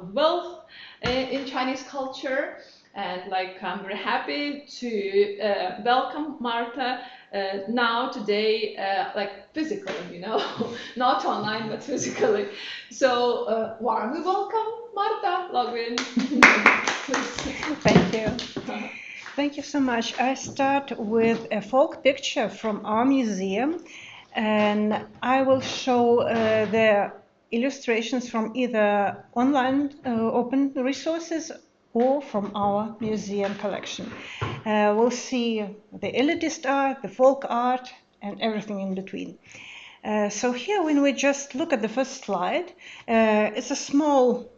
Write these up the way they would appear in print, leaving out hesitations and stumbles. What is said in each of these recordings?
about wealth in Chinese culture. And like I'm very happy to welcome Marta now today, like physically, you know, not online but physically. So warmly welcome, Marta Logvyn. Thank you. Thank you so much. I start with a folk picture from our museum, and I will show the illustrations from either online open resources or from our museum collection. We'll see the elitist art, the folk art, and everything in between. So here, when we just look at the first slide, it's a small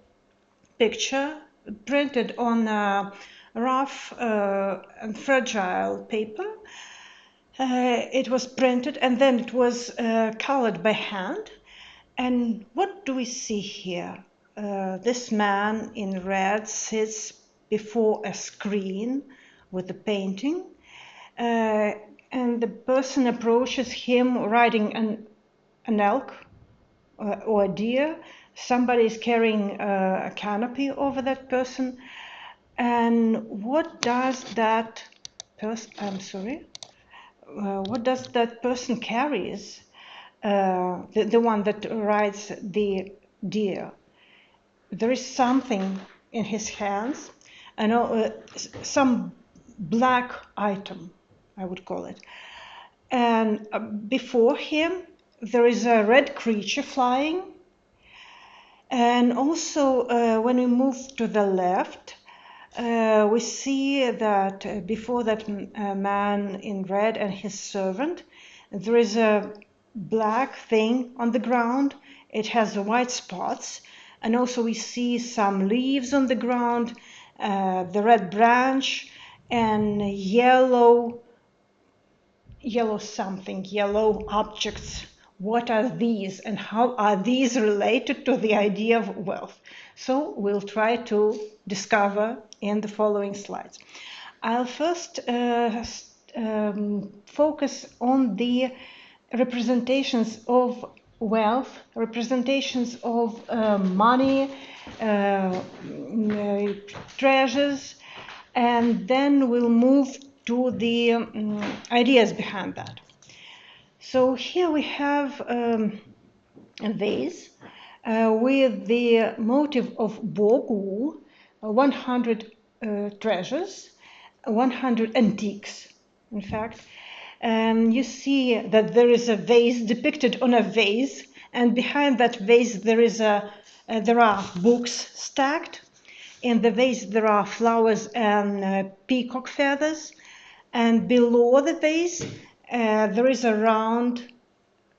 picture printed on rough and fragile paper. It was printed and then it was colored by hand. And what do we see here? This man in red sits before a screen with a painting, and the person approaches him riding an elk or a deer. Somebody is carrying a canopy over that person. And what does that person, what does that person carries? The one that rides the deer. There is something in his hands, some black item, I would call it. And before him, there is a red creature flying. And also, when we move to the left, we see that before that man in red and his servant, there is a black thing on the ground. It has white spots. And also we see some leaves on the ground, the red branch, and yellow objects. What are these and how are these related to the idea of wealth? So we'll try to discover in the following slides. I'll first focus on the representations of wealth, representations of money, treasures, and then we'll move to the ideas behind that. So here we have a vase with the motive of bogu, 100 treasures, 100 antiques, in fact. You see that there is a vase depicted on a vase, and behind that vase there are books stacked. In the vase there are flowers and peacock feathers, and below the vase there is a round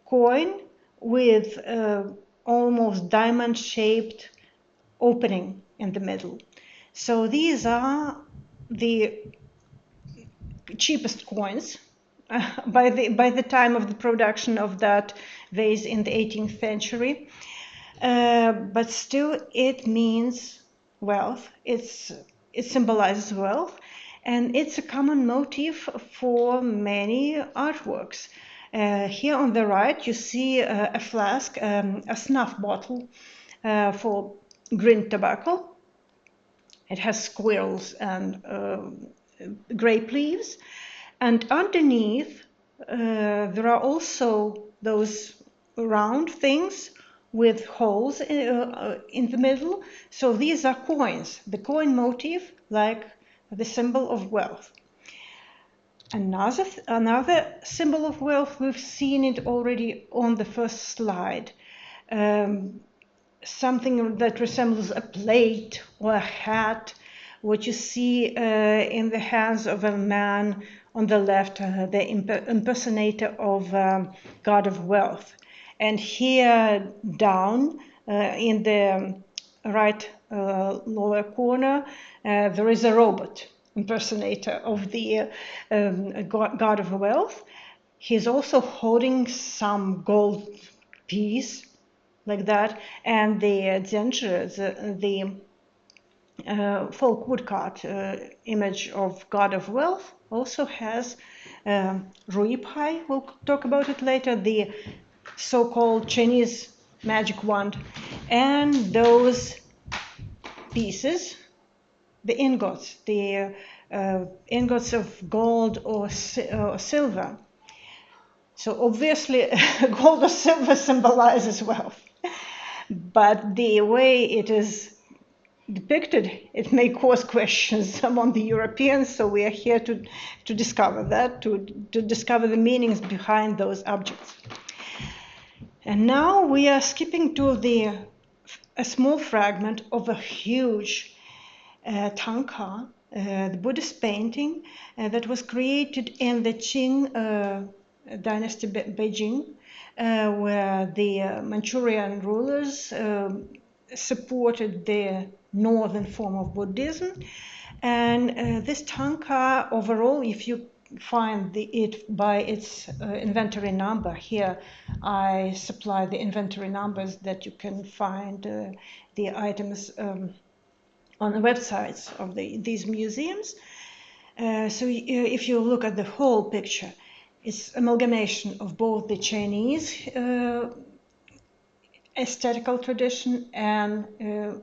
coin with almost diamond-shaped opening in the middle. So these are the cheapest coins by the time of the production of that vase in the 18th century. But still it means wealth. It symbolizes wealth, and it's a common motif for many artworks. Here on the right you see a flask, a snuff bottle for green tobacco. It has squirrels and grape leaves. And underneath, there are also those round things with holes in the middle. So these are coins, the coin motif, like the symbol of wealth. Another symbol of wealth, we've seen it already on the first slide. Something that resembles a plate or a hat, what you see in the hands of a man on the left, the impersonator of god of wealth. And here down in the right lower corner, there is a robot impersonator of the god of wealth. He's also holding some gold piece like that, and the ginčai, the folk woodcut image of god of wealth also has Rui Pai. We'll talk about it later, the so-called Chinese magic wand, and those pieces, the ingots, ingots of gold or silver. So obviously gold or silver symbolizes wealth, but the way it is depicted, it may cause questions among the Europeans, so we are here to discover that, to discover the meanings behind those objects. And now we are skipping to a small fragment of a huge tanka, the Buddhist painting that was created in the Qing dynasty, Beijing, where the Manchurian rulers supported the northern form of Buddhism. And this tanka overall, if you find it by its inventory number, here I supply the inventory numbers that you can find the items on the websites of these museums. So if you look at the whole picture, it's amalgamation of both the Chinese aesthetical tradition and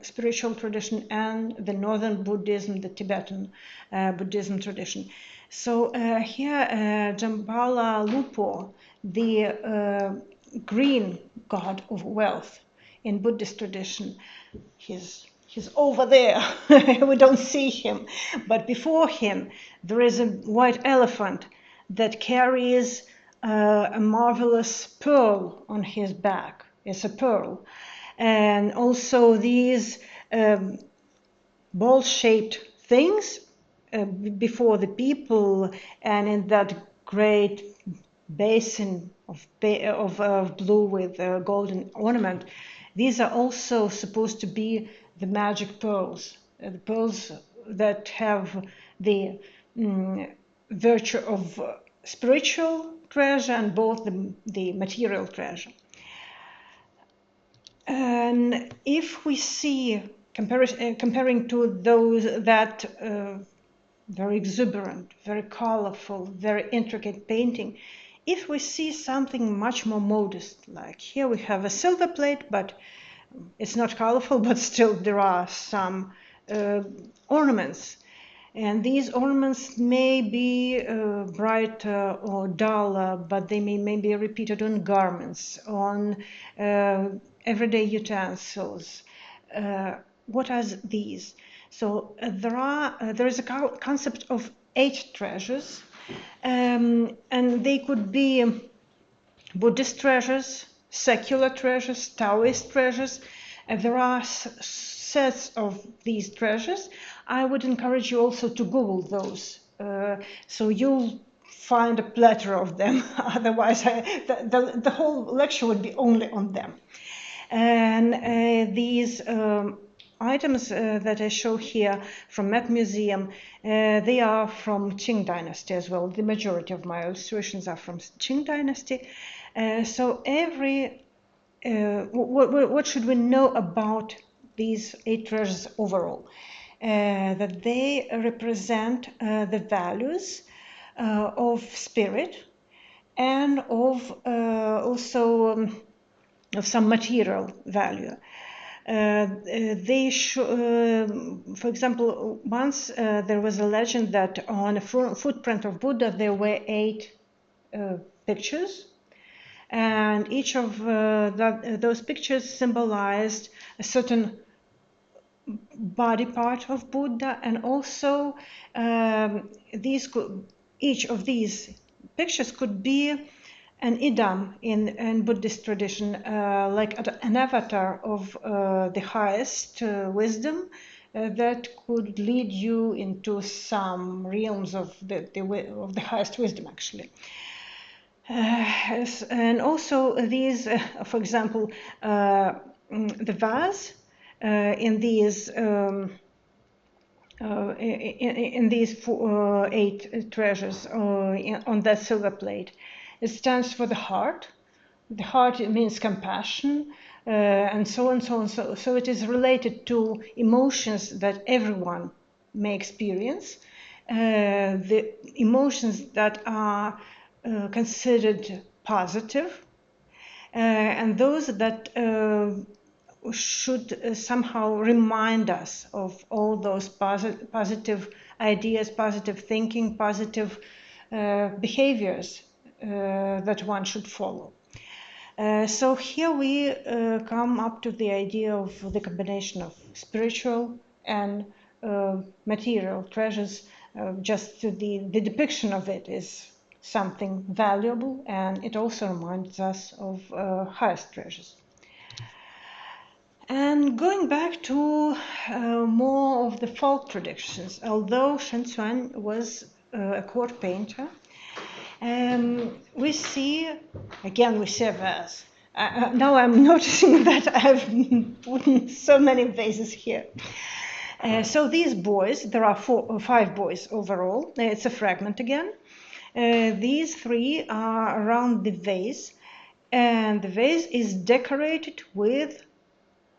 spiritual tradition and the northern Buddhism, the Tibetan Buddhism tradition. So here Jambala Lupo, the green god of wealth in Buddhist tradition, he's over there. We don't see him, but before him there is a white elephant that carries a marvelous pearl on his back. It's a pearl. And also these ball-shaped things before the people, and in that great basin of blue with a golden ornament, these are also supposed to be the magic pearls, the pearls that have the virtue of spiritual treasure and both the material treasure. And if we see, comparing to those that very exuberant, very colorful, very intricate painting, if we see something much more modest, like here we have a silver plate, but it's not colorful, but still there are some ornaments. And these ornaments may be brighter or duller, but they may be repeated on garments, on everyday utensils. What are these? So there is a concept of 8 treasures, and they could be Buddhist treasures, secular treasures, Taoist treasures. There are sets of these treasures. I would encourage you also to Google those, so you'll find a plethora of them. Otherwise, the whole lecture would be only on them. And these items that I show here from Met Museum, they are from Qing Dynasty as well. The majority of my illustrations are from Qing Dynasty. So what should we know about these 8 treasures overall? That they represent the values of spirit and of also of some material value. They for example, once there was a legend that on a footprint of Buddha there were 8 pictures, and each of those pictures symbolized a certain body part of Buddha, and also each of these pictures could be an idam in Buddhist tradition, like an avatar of the highest wisdom that could lead you into some realms of the highest wisdom, actually. And also these, for example, the vase in these 8 treasures on that silver plate. It stands for the heart. The heart means compassion, and so on, so on. So it is related to emotions that everyone may experience, the emotions that are considered positive, and those that should somehow remind us of all those positive ideas, positive thinking, positive behaviors that one should follow. So here we come up to the idea of the combination of spiritual and material treasures. Just the depiction of it is something valuable, and it also reminds us of highest treasures. And going back to more of the folk traditions, although Shen Cuan was a court painter, we see a vase. Now I'm noticing that I've put so many vases here. So these boys, there are 5 boys overall. It's a fragment again. These 3 are around the vase, and the vase is decorated with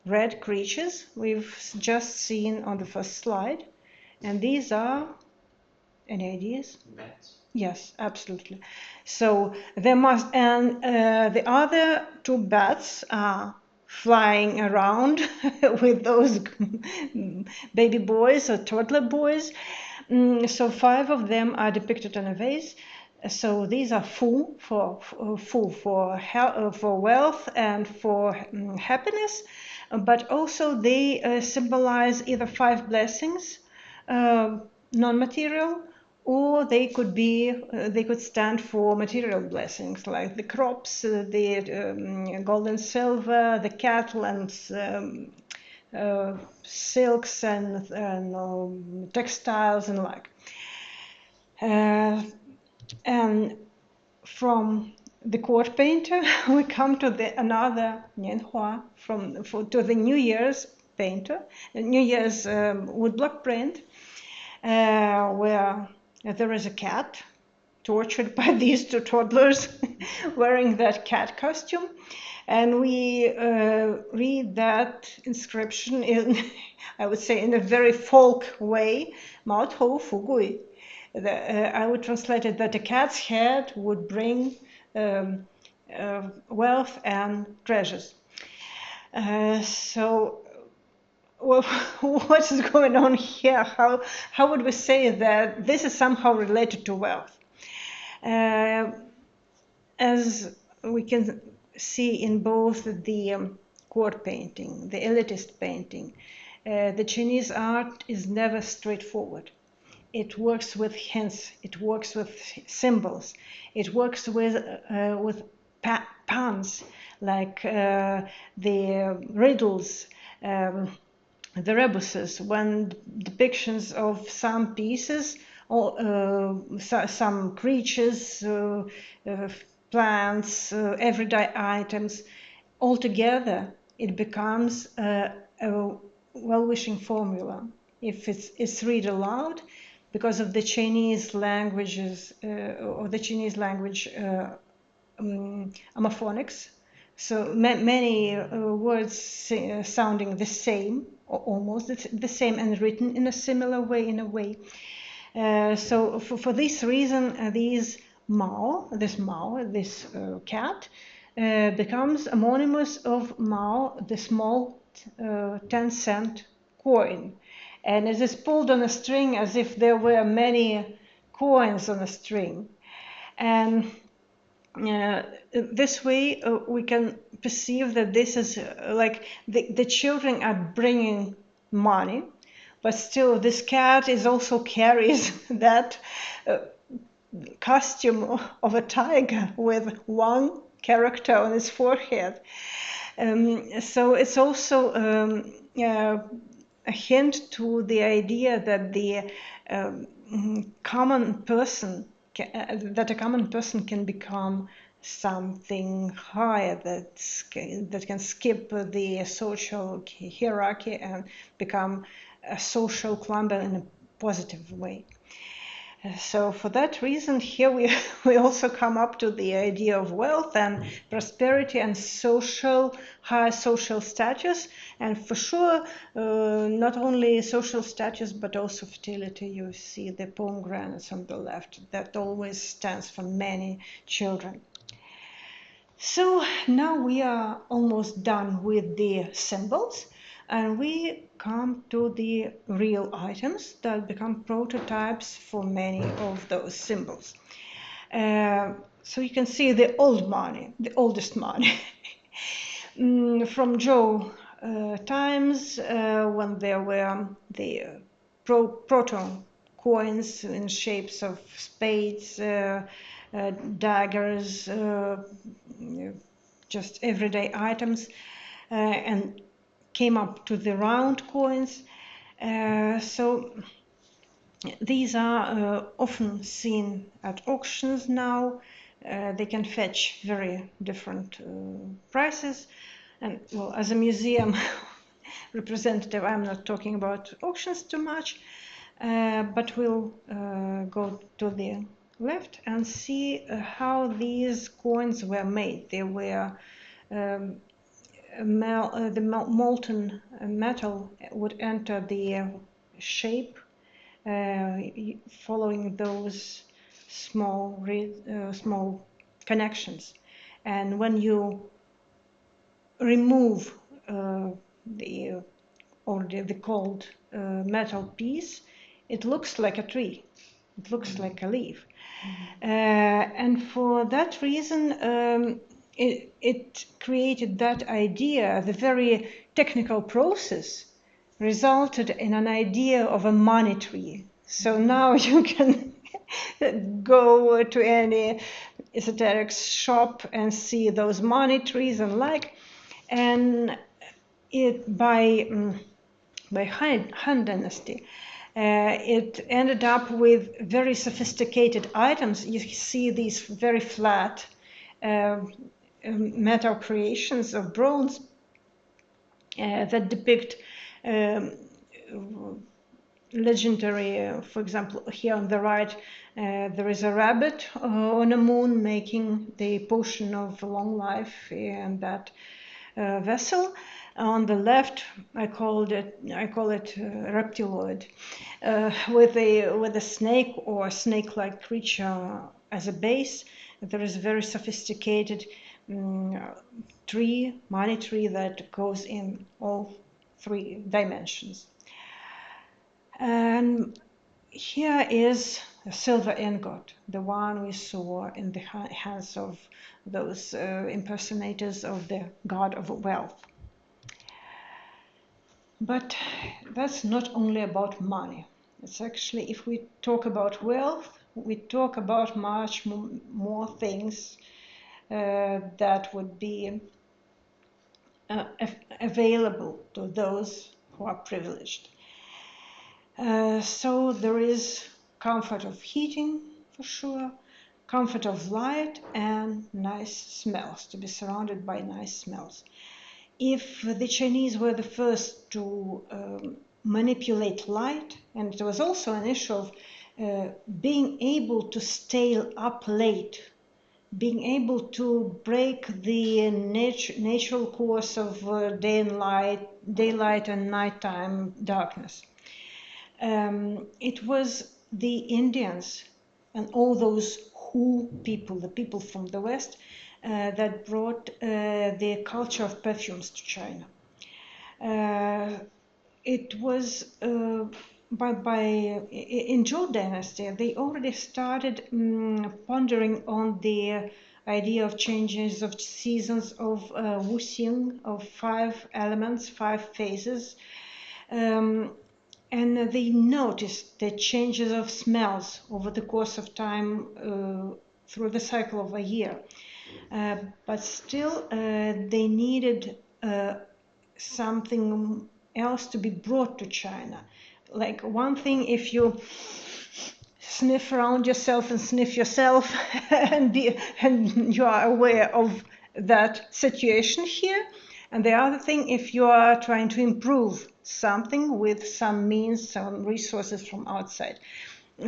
red creatures we've just seen on the first slide. And these are, any ideas? Bats. Yes, absolutely. So there must, and the other 2 bats are flying around with those baby boys or toddler boys. So 5 of them are depicted on a vase. So these are full for wealth and for happiness, but also they symbolize either 5 blessings, non-material, or they could stand for material blessings like the crops, the gold and silver, the cattle, and silks and textiles and like. And from the court painter, we come to another Nianhua, to the New Year's painter, New Year's woodblock print, where there is a cat tortured by these 2 toddlers wearing that cat costume. And we read that inscription in, I would say, in a very folk way, Mao Tou Fu Gui. I would translate it that a cat's head would bring wealth and treasures. So, well, what is going on here? How would we say that this is somehow related to wealth? As we can see in both the court painting, the elitist painting, the Chinese art is never straightforward. It works with hints, it works with symbols, it works with puns, like the riddles, the rebuses, when depictions of some pieces, some creatures, plants, everyday items, altogether it becomes a well-wishing formula. If it's read aloud, because of the Chinese languages or the Chinese language homophonics, so many words sounding the same, or almost the same, and written in a similar way, so for this reason, this cat becomes anonymous of Mao, the small 10-cent coin. And it is pulled on a string as if there were many coins on a string. And this way we can perceive that this is like the children are bringing money, but still this cat is also carries that costume of a tiger with 1 character on its forehead. So it's also a hint to the idea that the common person can become something higher, that can skip the social hierarchy and become a social climber in a positive way. So for that reason, here we also come up to the idea of wealth and prosperity and high social status, and for sure not only social status but also fertility. You see the pomegranates on the left, that always stands for many children. So now we are almost done with the symbols, and we come to the real items that become prototypes for many of those symbols. So you can see the old money, the oldest money, from Joe times when there were the proto coins in shapes of spades, daggers, just everyday items, and came up to the round coins. So these are often seen at auctions now. They can fetch very different prices. And well, as a museum representative, I'm not talking about auctions too much, but we'll go to the left and see how these coins were made. They were the molten metal would enter the shape following those small connections, and when you remove the cold metal piece, it looks like a tree. It looks like a leaf. And for that reason, it created that idea. The very technical process resulted in an idea of a money tree. So now you can go to any esoteric shop and see those money trees and like. And by Han Dynasty, it ended up with very sophisticated items. You see these very flat metal creations of bronze that depict legendary, for example, here on the right, there is a rabbit on a moon making the potion of long life in that vessel. On the left, I call it reptiloid, with a snake or snake-like creature as a base. There is a very sophisticated money tree that goes in all 3 dimensions. And here is a silver ingot, the one we saw in the hands of those impersonators of the god of wealth. But that's not only about money. It's actually, if we talk about wealth, we talk about much more things that would be available to those who are privileged. So there is comfort of heating, for sure, comfort of light, and nice smells, to be surrounded by nice smells. If the Chinese were the first to manipulate light, and it was also an issue of being able to stay up late, being able to break the natural course of daylight and nighttime darkness. It was the Indians and all those people, the people from the West, that brought the culture of perfumes to China. It was in Zhou Dynasty, they already started pondering on the idea of changes of seasons, of wuxing, of 5 elements, 5 phases. And they noticed the changes of smells over the course of time through the cycle of a year. But still, they needed something else to be brought to China. Like one thing, if you sniff around yourself and sniff yourself and you are aware of that situation here. And the other thing, if you are trying to improve something with some means, some resources from outside.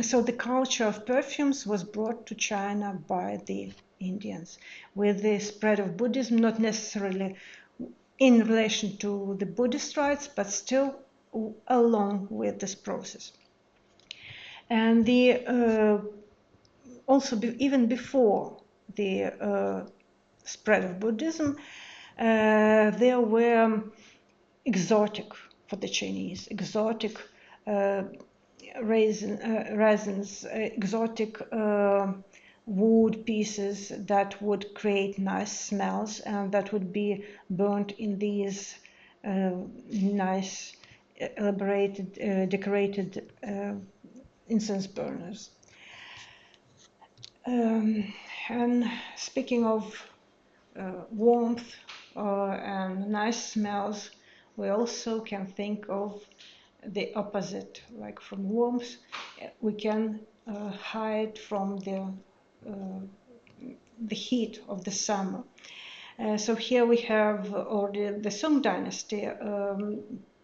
So the culture of perfumes was brought to China by the Indians with the spread of Buddhism, not necessarily in relation to the Buddhist rites, but still along with this process. And the also even before the spread of Buddhism, there were exotic for the Chinese, exotic resins, exotic wood pieces that would create nice smells and that would be burnt in these nice, elaborated, decorated incense burners. And speaking of warmth and nice smells, we also can think of the opposite, like from warmth, we can hide from the heat of the summer. So here we have already the Song Dynasty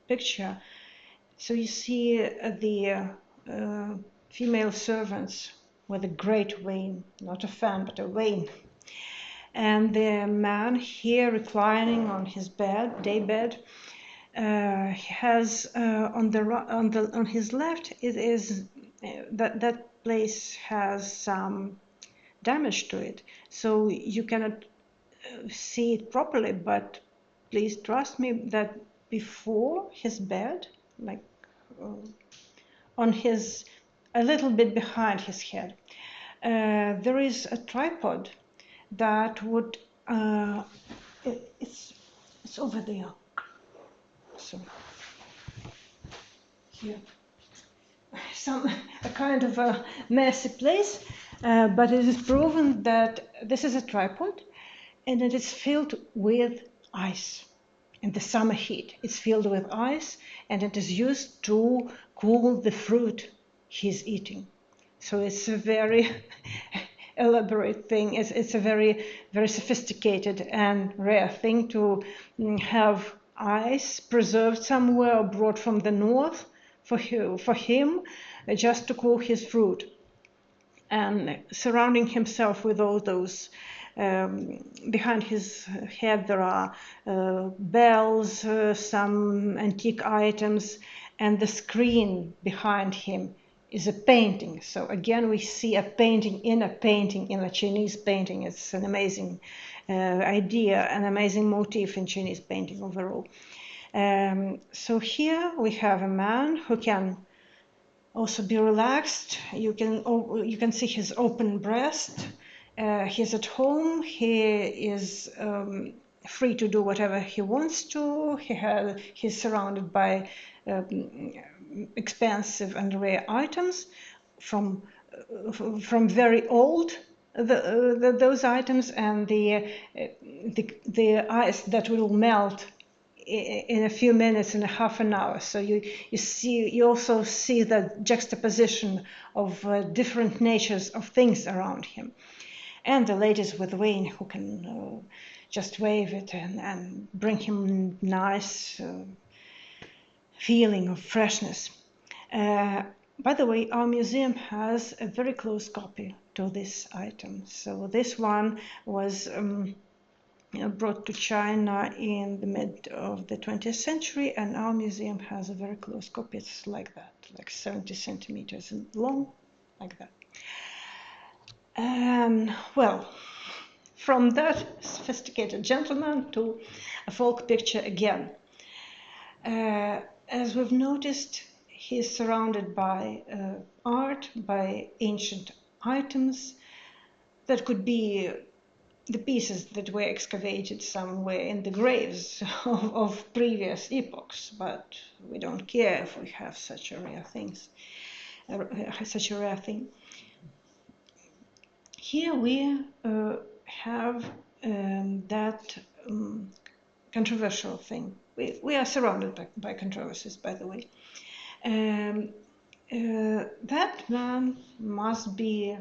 picture. So you see the female servants with a great vane, not a fan, but a vane. And the man here reclining on his bed, day bed, he has on his left, it is that place has some damage to it, so you cannot see it properly, but please trust me that before his bed, like on his, a little bit behind his head, there is a tripod that would, it's over there, so here, a kind of a messy place, but it is proven that this is a tripod and it is filled with ice. In the summer heat, it's filled with ice and it is used to cool the fruit he's eating. So it's a very elaborate thing. It's a very, very sophisticated and rare thing to have ice preserved somewhere or brought from the north for him just to cool his fruit. And surrounding himself with all those, behind his head there are bells, some antique items, and the screen behind him is a painting. So again, we see a painting, in a Chinese painting. It's an amazing idea, an amazing motif in Chinese painting overall. So here we have a man who can also be relaxed. You can see his open breast. He's at home. He is free to do whatever he wants to. He's surrounded by expensive and rare items, from very old those items, and the ice that will melt in a few minutes, in a half an hour. So you also see the juxtaposition of different natures of things around him. And the ladies with vane who can just wave it and bring him nice feeling of freshness. By the way, our museum has a very close copy to this item. So this one was brought to China in the mid of the 20th century, and our museum has a very close copy. It's like that, like 70 centimeters long, like that. And well, from that sophisticated gentleman to a folk picture again. As we've noticed, he's surrounded by art, by ancient items that could be the pieces that were excavated somewhere in the graves of previous epochs, but we don't care if we have such a rare thing. Here we have that controversial thing. We are surrounded by controversies, by the way. That man must be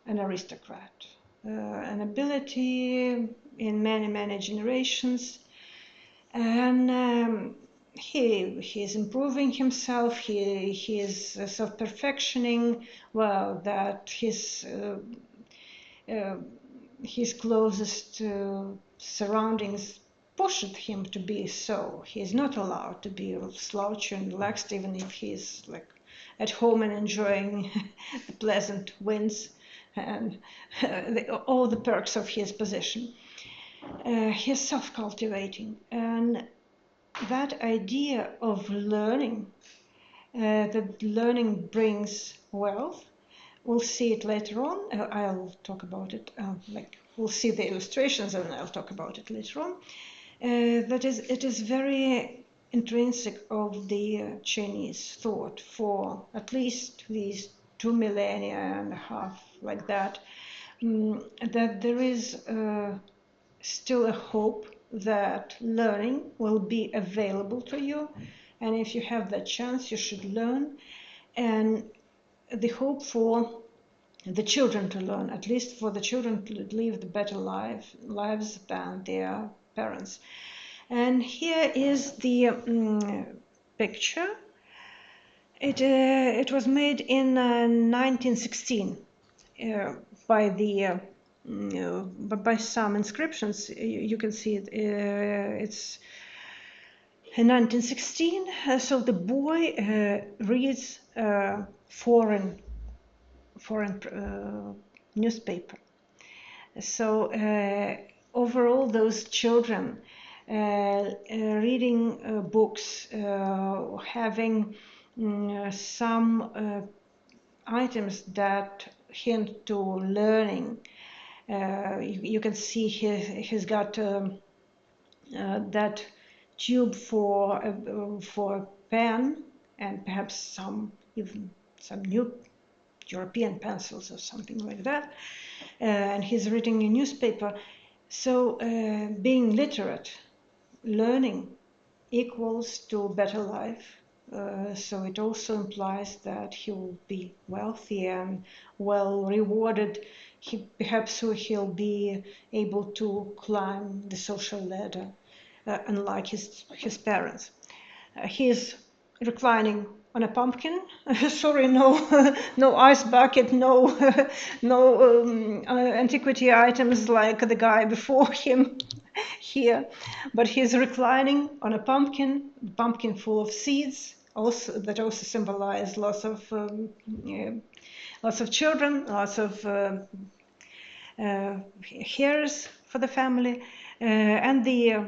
an aristocrat, an ability in many, many generations, and he is improving himself. He is self-perfectioning. Well, that his closest surroundings pushed him to be so. He is not allowed to be slouchy and relaxed, even if he is like at home and enjoying the pleasant winds and all the perks of his position. he's self-cultivating, and that idea of learning, that learning brings wealth. We'll see it later on. I'll talk about it. We'll see the illustrations, and I'll talk about it later on. It is very intrinsic of the Chinese thought for at least these 2 millennia and a half, like that, that there is still a hope that learning will be available to you, and if you have that chance, you should learn, and the hope for the children to learn, at least for the children to live the better lives than their parents. And here is the picture. It was made in 1916 by some inscriptions. You can see it. It's in 1916. So the boy reads foreign newspaper. So overall, those children reading books, having some items that hint to learning. You can see he's got that tube for a pen, and perhaps even some new European pencils or something like that, and he's reading a newspaper. So being literate, learning, equals to better life. So it also implies that he will be wealthy and well rewarded. Perhaps he'll be able to climb the social ladder, unlike his parents. He's reclining on a pumpkin. Sorry, no ice bucket, no antiquity items like the guy before him here, but he's reclining on a pumpkin full of seeds. That also symbolize lots of children, lots of heirs for the family, and the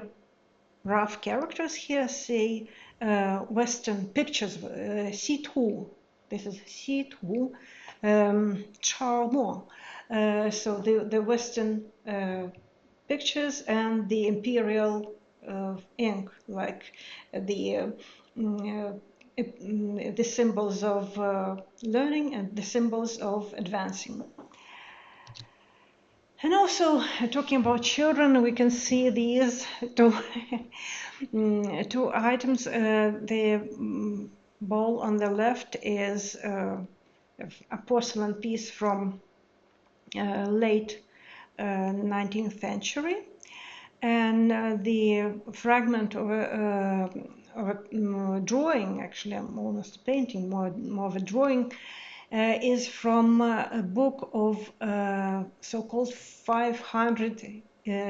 rough characters here say Western pictures, Situ. This is Situ, Charmo. So the Western pictures and the imperial ink, like the symbols of learning and the symbols of advancing. And also, talking about children, we can see these two items. The bowl on the left is a porcelain piece from late 19th century, and the fragment of a drawing, actually almost a painting, more of a drawing, is from a book of so-called 500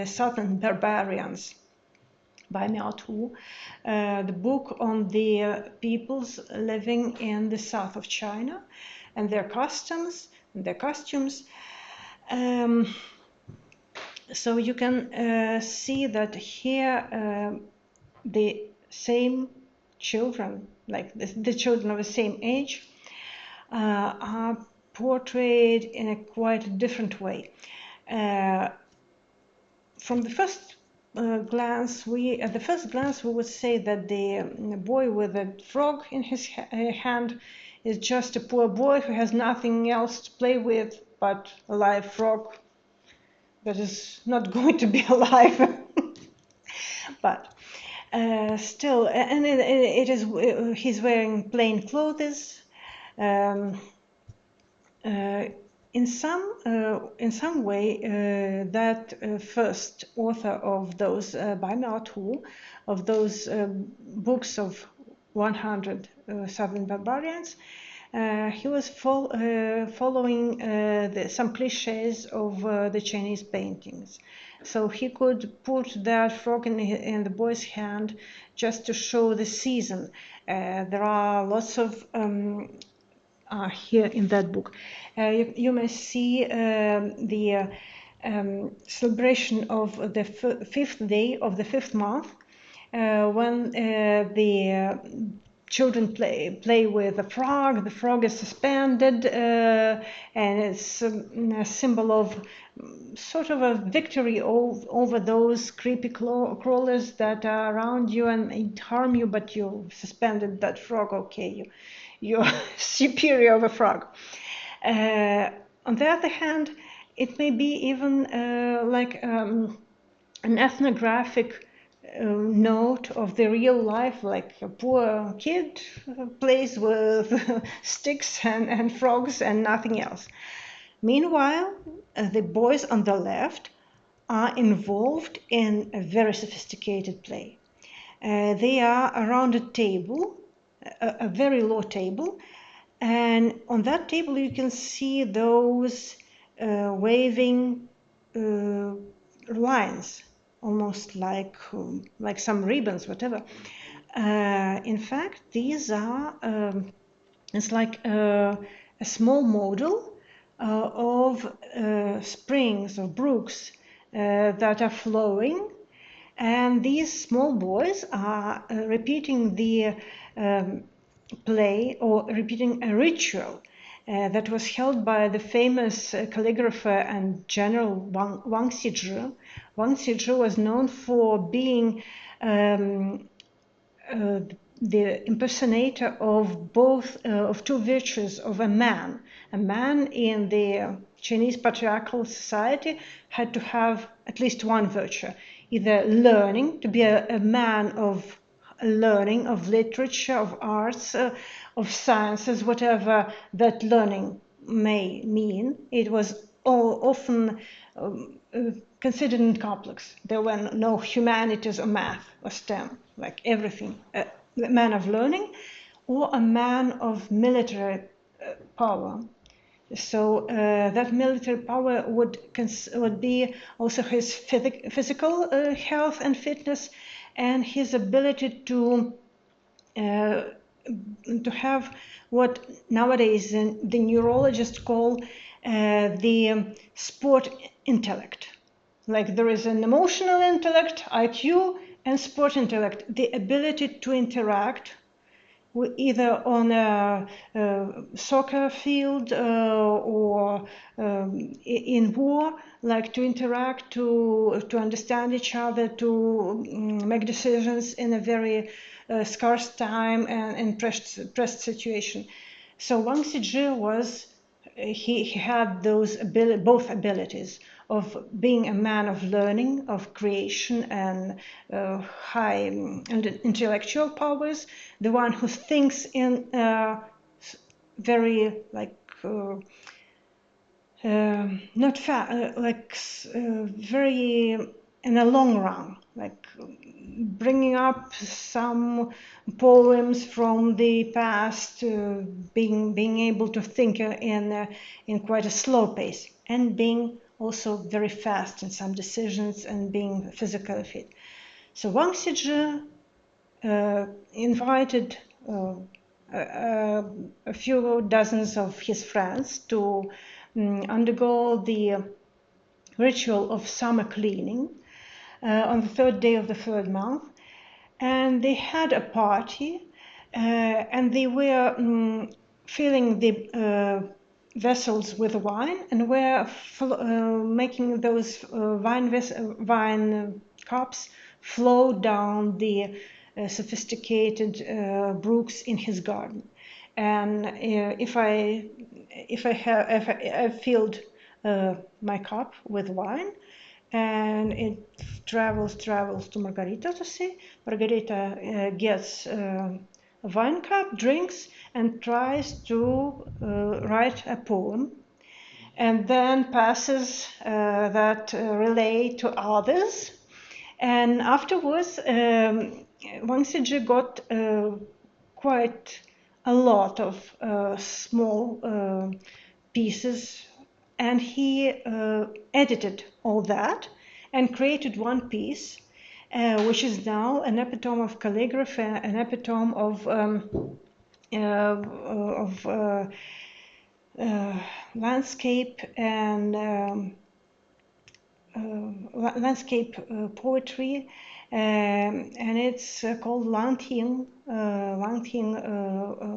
Southern Barbarians by Miao. The book on the peoples living in the south of China and their customs and their costumes. So you can see that here the same children, like the children of the same age, are portrayed in a quite different way. From the first glance, we would say that the boy with a frog in his hand is just a poor boy who has nothing else to play with but a live frog that is not going to be alive. But still, and it is he's wearing plain clothes. In some way, that first author of those by Miao, of those books of 100 Southern Barbarians, he was following some cliches of the Chinese paintings. So he could put that frog in the boy's hand just to show the season. There are lots of here in that book. You may see the celebration of the fifth day of the fifth month, when the children play with the frog. The frog is suspended, and it's a symbol of sort of a victory over those creepy crawlers that are around you and harm you, but you suspended that frog. Okay, you're superior of a frog. On the other hand, it may be even like an ethnographic note of the real life, like a poor kid plays with sticks and frogs and nothing else. Meanwhile, the boys on the left are involved in a very sophisticated play. They are around a table, a very low table, and on that table you can see those waving lines, almost like some ribbons, whatever. In fact, these are it's like a small model of springs or brooks that are flowing, and these small boys are repeating the play, or repeating a ritual that was held by the famous calligrapher and general Wang Xizhi. Wang Xizhi was known for being the impersonator of both of two virtues of a man. A man in the Chinese patriarchal society had to have at least one virtue, either learning, to be a man of learning, of literature, of arts, of sciences, whatever that learning may mean. It was often considered in complex. There were no humanities or math or STEM, like everything. A man of learning or a man of military power. So that military power would be also his physical health and fitness, and his ability to have what nowadays the neurologists call the sport intellect. Like there is an emotional intellect, IQ, and sport intellect, the ability to interact either on a soccer field or in war, like to interact, to understand each other, to make decisions in a very scarce time and pressed situation. So Wang Xizhi was, he had those both abilities of being a man of learning, of creation and high intellectual powers, the one who thinks in very like not very in a long run, like bringing up some poems from the past, being able to think in quite a slow pace, and being also very fast in some decisions and being physically fit. So Wang Xizhi invited a few dozens of his friends to undergo the ritual of summer cleaning on the third day of the third month, and they had a party, and they were filling the vessels with wine, and were making those wine cups flow down the sophisticated brooks in his garden. And if I filled my cup with wine, and it travels to Margarita to see. Margarita gets a wine cup, drinks, and tries to write a poem, and then passes that relay to others. And afterwards, Wang Xizhi got quite a lot of small pieces, and he edited all that and created one piece, which is now an epitome of calligraphy, an epitome of landscape and landscape poetry, and it's called Langting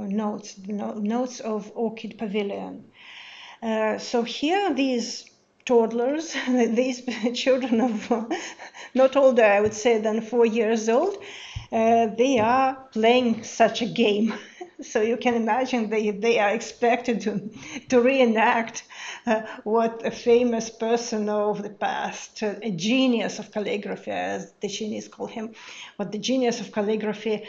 Notes, Notes of Orchid Pavilion. So here these toddlers, these children of not older, I would say, than 4 years old, they are playing such a game. So you can imagine they are expected to reenact what a famous person of the past, a genius of calligraphy, as the Chinese call him, what the genius of calligraphy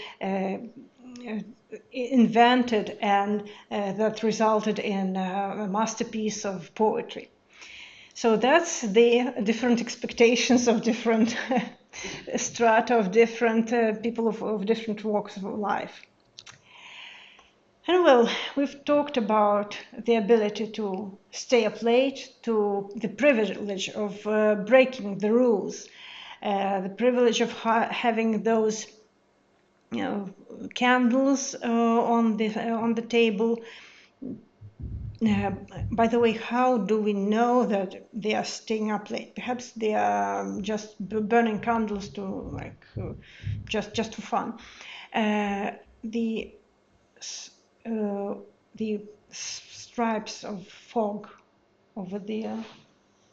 invented, and that resulted in a masterpiece of poetry. So that's the different expectations of different strata, of different people of different walks of life. And well, we've talked about the ability to stay up late, to the privilege of breaking the rules, the privilege of having those, candles on the table. By the way, how do we know that they are staying up late? Perhaps they are just burning candles to just for fun. The stripes of fog over there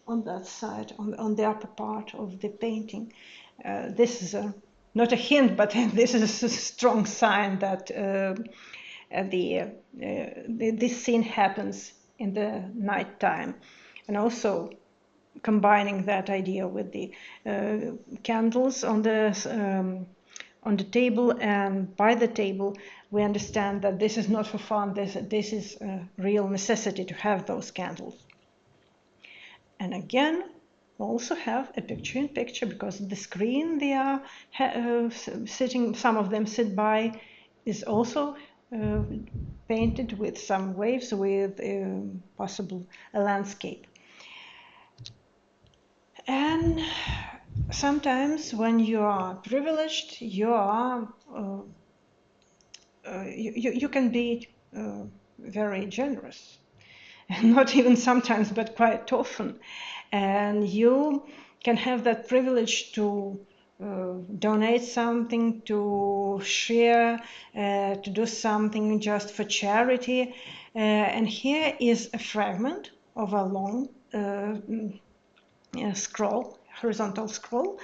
on that side, on the upper part of the painting. This is not a hint, but this is a strong sign that this scene happens in the night time, and also combining that idea with the candles on the table and by the table, we understand that this is not for fun. This is a real necessity to have those candles. And again, we also have a picture-in-picture, because the screen they are sitting, some of them sit by, is also painted with some waves, with possible a landscape. And sometimes when you are privileged, you are you can be very generous. Not even sometimes, but quite often. And you can have that privilege to donate something, to share, to do something just for charity. And here is a fragment of a long scroll, horizontal scroll,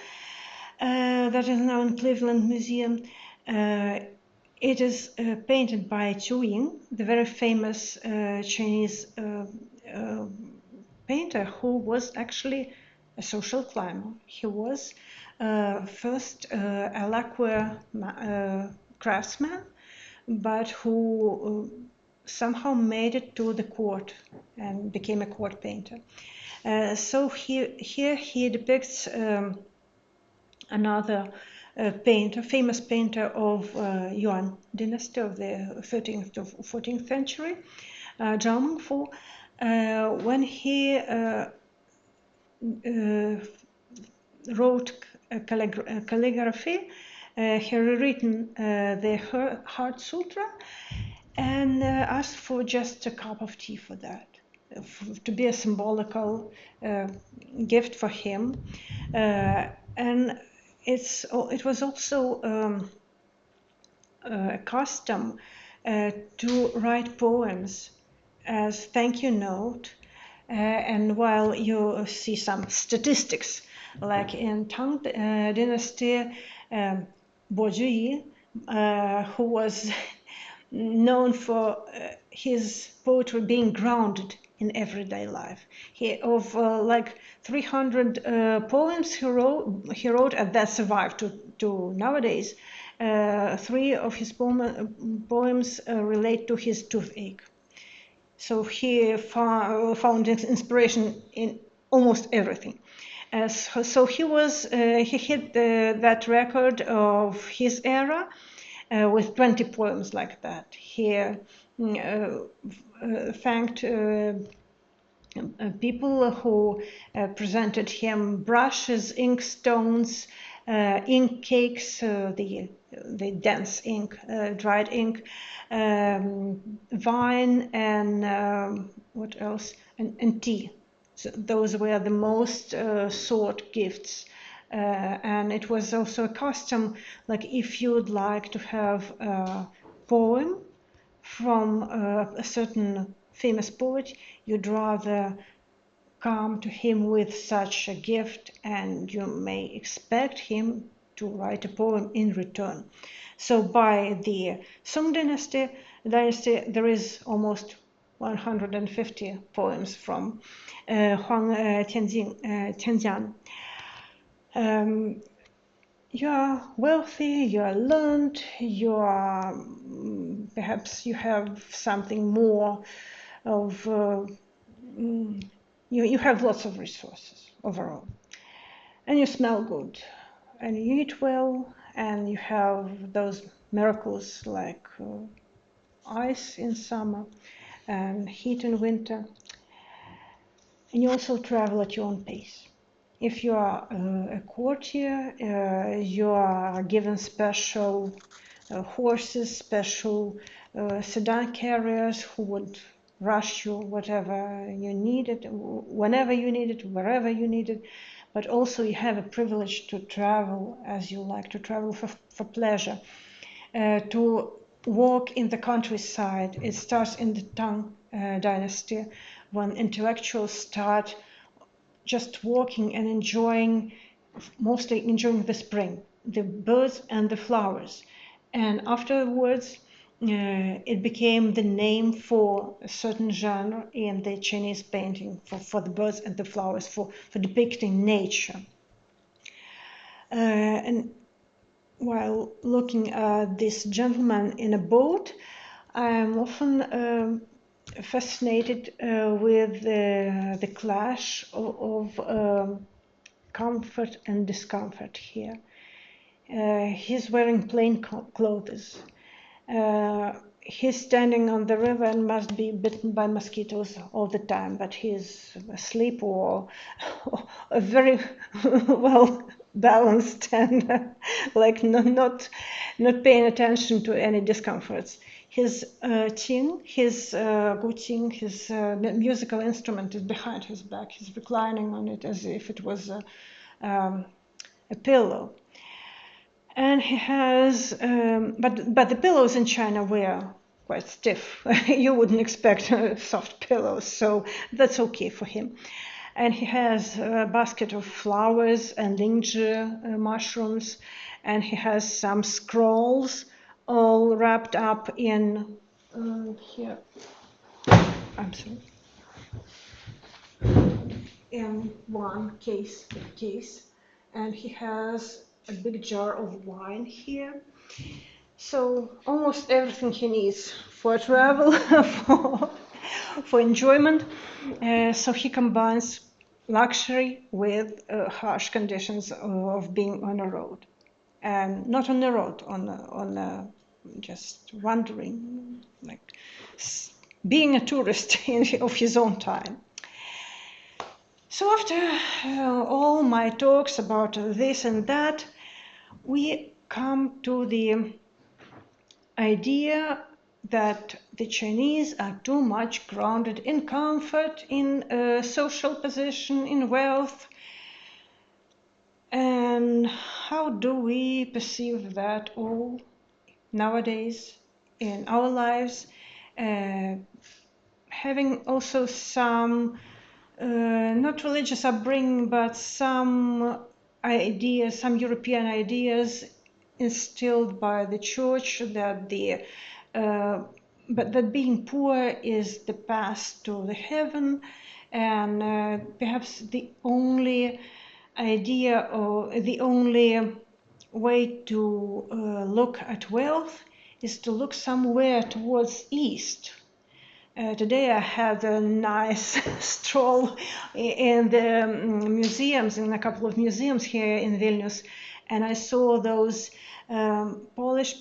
that is now in Cleveland Museum. It is painted by Chu Ying, the very famous Chinese painter, who was actually a social climber. He was first a lacquer craftsman, but who somehow made it to the court and became a court painter. So here he depicts another painter, famous painter of Yuan dynasty of the 13th to 14th century, Zhao Mengfu. When he wrote calligraphy, he rewritten the Heart Sutra and asked for just a cup of tea for that, to be a symbolical gift for him. And it was also a custom to write poems as thank you note. And while you see some statistics, like in Tang Dynasty, Bo Juyi, who was known for his poetry being grounded in everyday life. Of like 300 poems he wrote, and that survived to nowadays. 3 of his poems relate to his toothache. So he found inspiration in almost everything. So he hit that record of his era with 20 poems like that. He thanked people who presented him brushes, ink stones, ink cakes, the dense ink, dried ink, wine, and what else? And tea. So those were the most sought gifts. And it was also a custom, like if you'd like to have a poem from a certain famous poet, you'd rather come to him with such a gift, and you may expect him to write a poem in return. So by the Song dynasty, there is almost 150 poems from Huang Tianjian. You are wealthy, you are learned, you are perhaps you have something more of you have lots of resources overall, and you smell good, and you eat well, and you have those miracles like ice in summer and heat in winter, and you also travel at your own pace. If you are a courtier, you are given special horses, special sedan carriers who would rush you whatever you needed, whenever you needed, wherever you needed. But also you have a privilege to travel as you like, to travel for pleasure, to walk in the countryside. It starts in the Tang dynasty, when intellectuals start just walking and mostly enjoying the spring, the birds and the flowers. And afterwards, it became the name for a certain genre in the Chinese painting, for the birds and the flowers, for depicting nature. And while looking at this gentleman in a boat, I'm often fascinated with the clash of comfort and discomfort here. He's wearing plain clothes. He's standing on the river and must be bitten by mosquitoes all the time, but he's asleep or very well balanced and like not paying attention to any discomforts. His ting, his guting, his musical instrument is behind his back. He's reclining on it as if it was a pillow. And he has, but the pillows in China were quite stiff. You wouldn't expect soft pillows, so that's okay for him. And he has a basket of flowers and lingzhi mushrooms, and he has some scrolls all wrapped up in here. I'm sorry. In one case, and he has a big jar of wine here. So almost everything he needs for travel, for enjoyment. So he combines luxury with harsh conditions of being on a road, and not on the road, on just wandering, like being a tourist of his own time. So after all my talks about this and that, we come to the idea that the Chinese are too much grounded in comfort, in social position, in wealth. And how do we perceive that all nowadays in our lives, having also some not religious upbringing, but some ideas, some European ideas instilled by the church that but that being poor is the path to the heaven, and perhaps the only idea or the only way to look at wealth is to look somewhere towards east. Today I had a nice stroll in the museums, in a couple of museums here in Vilnius, and I saw those Polish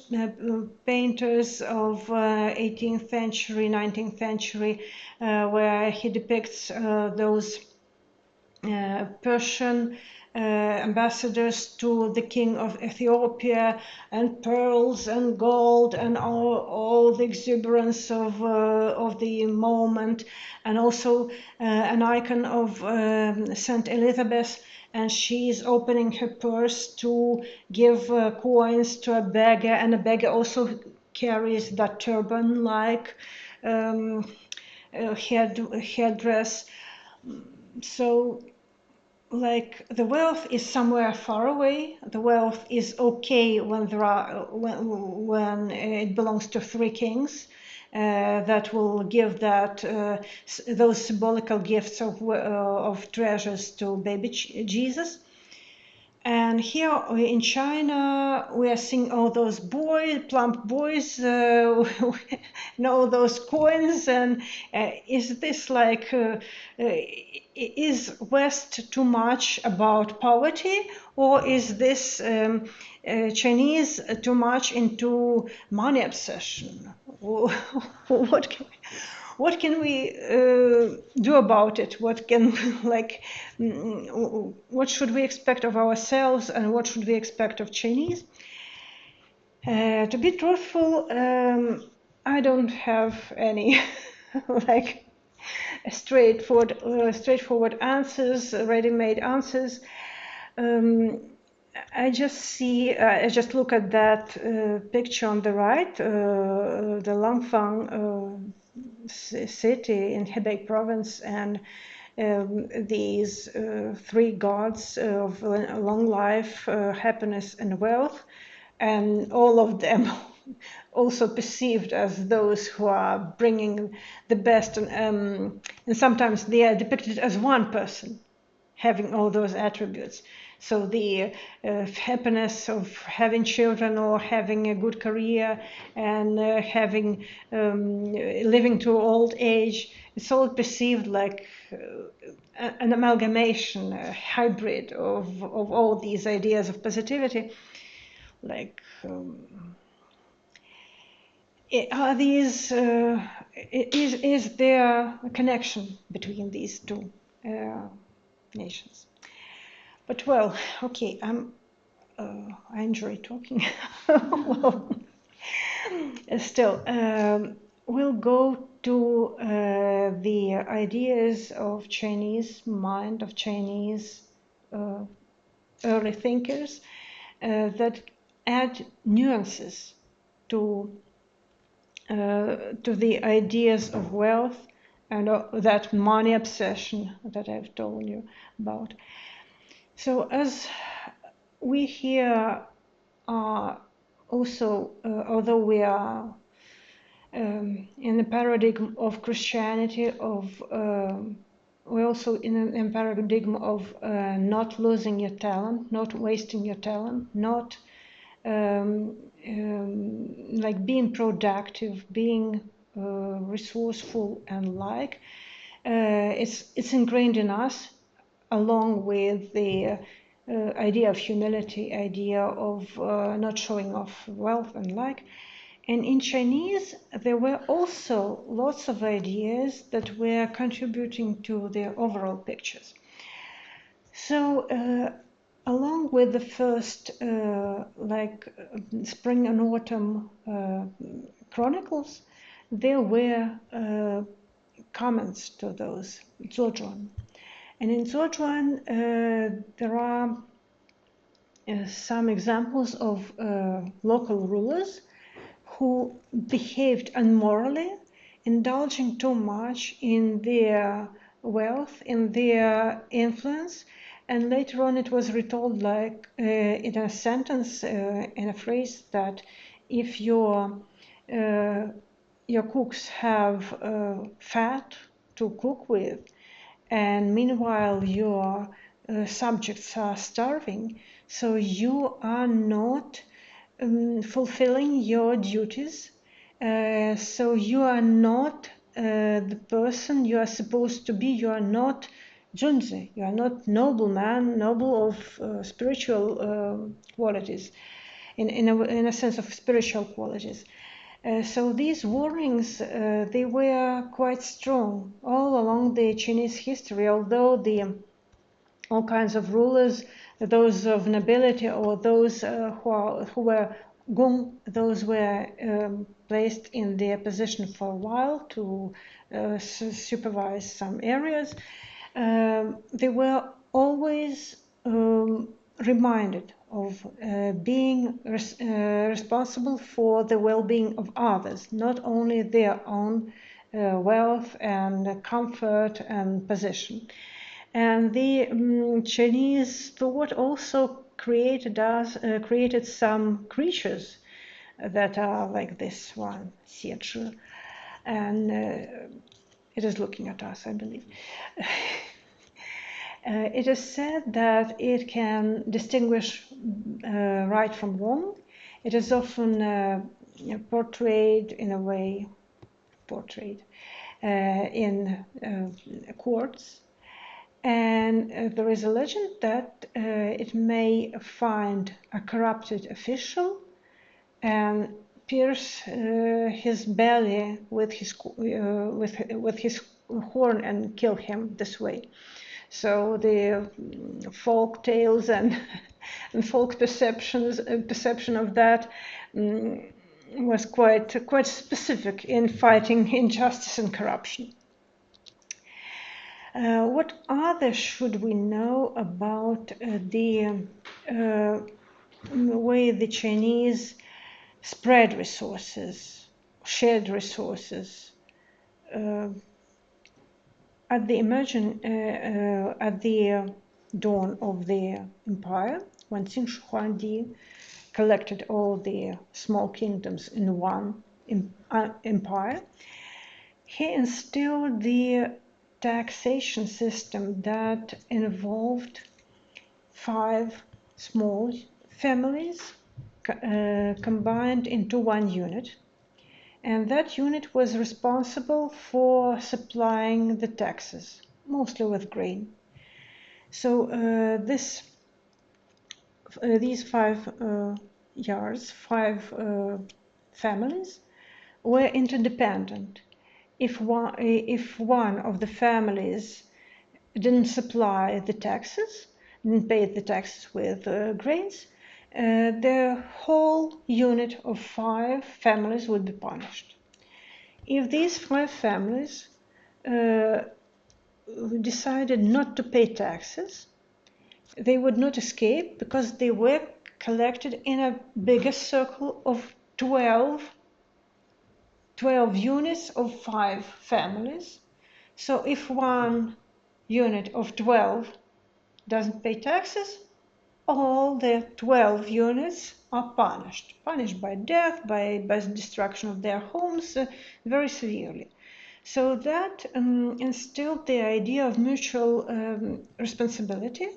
painters of 18th century, 19th century, where he depicts those Persian ambassadors to the king of Ethiopia, and pearls and gold and all the exuberance of the moment, and also an icon of Saint Elizabeth, and she's opening her purse to give coins to a beggar, and a beggar also carries that turban-like headdress. So, like, the wealth is somewhere far away. The wealth is okay when when it belongs to three kings that will give those symbolical gifts of treasures to baby Jesus. And here in China, we are seeing all those plump boys, and all those coins. And is this like, is West too much about poverty, or is this Chinese too much into money obsession? What can we do about it? What should we expect of ourselves, and what should we expect of Chinese? To be truthful, I don't have any like straightforward answers, ready-made answers. I just look at that picture on the right, the Langfang city in Hebei province, and these three gods of long life, happiness, and wealth, and all of them also perceived as those who are bringing the best, and sometimes they are depicted as one person having all those attributes. So the happiness of having children or having a good career and having living to old age, it's all perceived like an amalgamation, a hybrid of all these ideas of positivity. Like, is there a connection between these two nations? But well, okay, I enjoy talking. Well, still, we'll go to the ideas of Chinese mind, of Chinese early thinkers that add nuances to the ideas of wealth and that money obsession that I've told you about. So as we here are also, although we are in the paradigm of Christianity, we're also in a paradigm of not losing your talent, not wasting your talent, not like being productive, being resourceful, and like it's ingrained in us, along with the idea of humility, idea of not showing off wealth and like. And in Chinese, there were also lots of ideas that were contributing to the overall pictures. So along with the first spring and autumn chronicles, there were comments to those, Zhuozhuan. And in Zhuozhuan, there are some examples of local rulers who behaved unmorally, indulging too much in their wealth, in their influence. And later on it was retold like in a sentence, in a phrase, that if your cooks have fat to cook with, and meanwhile your subjects are starving, so you are not fulfilling your duties, so you are not the person you are supposed to be. You are not junzi, you are not nobleman, noble of spiritual qualities, in a sense of spiritual qualities. So these warnings, they were quite strong all along the Chinese history, although the all kinds of rulers, those of nobility or those who were gung, those were placed in their position for a while to supervise some areas. They were always reminded of being responsible for the well-being of others, not only their own wealth and comfort and position. And the Chinese thought also created some creatures that are like this one, Xie, and it is looking at us, I believe. It is said that it can distinguish right from wrong. It is often portrayed in a way, in courts. And there is a legend that it may find a corrupted official and pierce his belly with his horn and kill him this way. So the folk tales and folk perception of that was quite specific in fighting injustice and corruption. What other should we know about the way the Chinese spread resources, shared resources? At the dawn of the empire, when Qin Shi Huangdi collected all the small kingdoms in one empire, he instilled the taxation system that involved 5 small families combined into one unit. And that unit was responsible for supplying the taxes, mostly with grain. So these 5 families were interdependent. If one of the families didn't supply the taxes, didn't pay the taxes with grains, the whole unit of 5 families would be punished. If these 5 families decided not to pay taxes, they would not escape because they were collected in a bigger circle of 12 units of 5 families. So if one unit of 12 doesn't pay taxes, all the 12 units are punished by death, by destruction of their homes, very severely. So that instilled the idea of mutual responsibility,